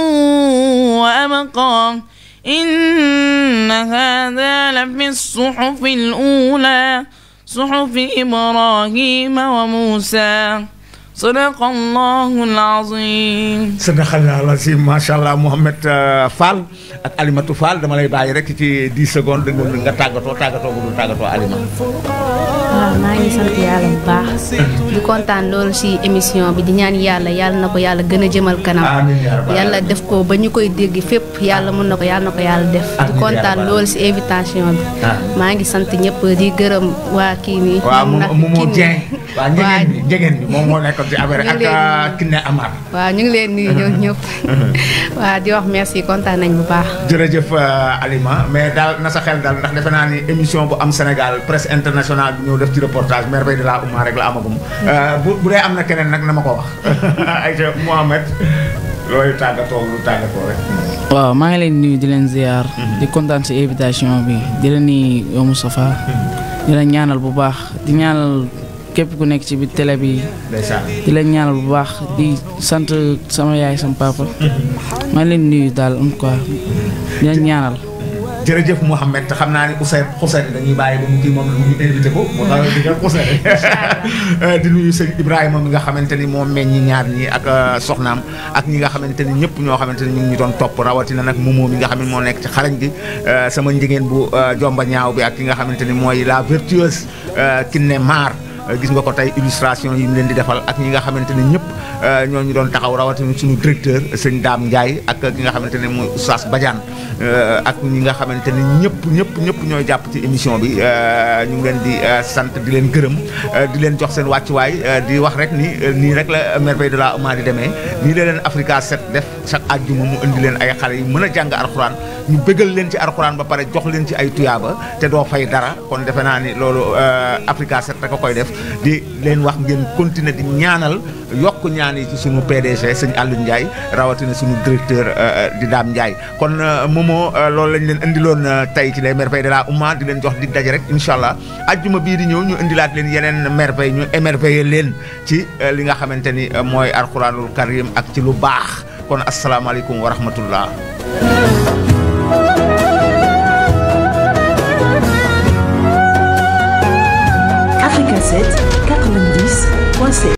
وأبقى إن هذا لفي الصحف الأولى صحف إبراهيم وموسى صدق الله العظيم. sadaqallaahu al-aziim macha allah Mouhamed Fall ak Alimatu Fall dama lay bàyyi rek ci 10 secondes nga tàggatoo bu dul tàggatoo Alima. waaw maa ngi sant yàlla bu baax di kontaan loolu ci émission bi di ñaan yàlla na ko yàlla gën a jëmal kanam. yàlla def ko ba ñu koy dégg fépp yàlla mën na ko yàlla def. di kontaan loolu ci invitation bi. maa ngi sant ñëpp di gërëm waa kii nii. waaw Momo Dieng. waaw njegeen bi moom moo nekkoon ci affaire ak Kiné Amar. waaw ñu ngi leen nuyu ñoom ñëpp. waaw di wax merci kontaan nañ bu baax. jërëjëf Alima mais daal na sa xel daal ndax defe naa ni émission bu am Sénégal presse internationale bi ñëw def ci reportage merveille de la Oumma rek la amagum. bu dee am na keneen nag na ma ko wax. ayca Mouhamed looy tàggatoo lu tàggatoo rek. waaw maa ngi leen nuyu di leen ziar. di kontaan si invitation bi di leen ni yow Moustapha di leen ñaanal bu baax di ñaanal képp ku nekk ci biir télé bi. di leen ñaanal bu baax di sant sama yaay sama papa. maa ngi leen nuyu daal am quoi di leen ñaanal. jërëjëf Mouhamed xam naa ni Ousseyn dañuy bàyyi ba mu kii moom ñu invité ko moo tax di nga Ousseyn di nuyu sëñ Ibrahima mi nga xamante ni moo meññi ñaar ñi ak soxnaam ak ñi nga xamante ni ñëpp ñoo xamante ni ñu ngi ñu doon topp rawatina nag Momo mi nga xam ne moo nekk ci xarañ gi sama njigéen bu jomba ñaaw bi ak ki nga xamante ni mooy la vertueuse Kiné Mar gis nga ko tey illustration yi mu leen di defal ak ñi nga xamante ni ñëpp ñooñu doon taxaw rawatina suñu directeur sëñ Dame Ndiaye ak ki nga xamante ne mooy Oustaz Badiane ak ñi nga xamante ne ñëpp ñooy jàpp ci émission bi ñu ngi leen di sant di leen gërëm di leen jox seen wàccuwaay di wax rek ni nii rek la merveille de la Oumma di demee nii la leen Africa 7 def chaque àjjuma mu indi leen ay xale yu mën a jàng alxuraan ñu bëggal leen ci alxuraan ba pare jox leen ci ay tuyaaba te doo fay dara kon defe naa ni loolu Africa 7 rek a koy def di leen wax ngeen continuer di ñaanal yokk ñaan yi ci suñu PDG sëñ Alioune Ndiaye rawatina suñu directeur di Dame Ndiaye kon Momo loolu lañ leen indiloon tey ci les merveilles de la Oumma di leen jox dig daje rek incha allah ajjuma bii di ñëw ñu indilaat leen yeneen merveille ñu émerveiller leen ci li nga xamante ni mooy alxuraanul karim ak ci lu baax kon asalaamaaleykum wa rahmatullah. Africa 7 90.7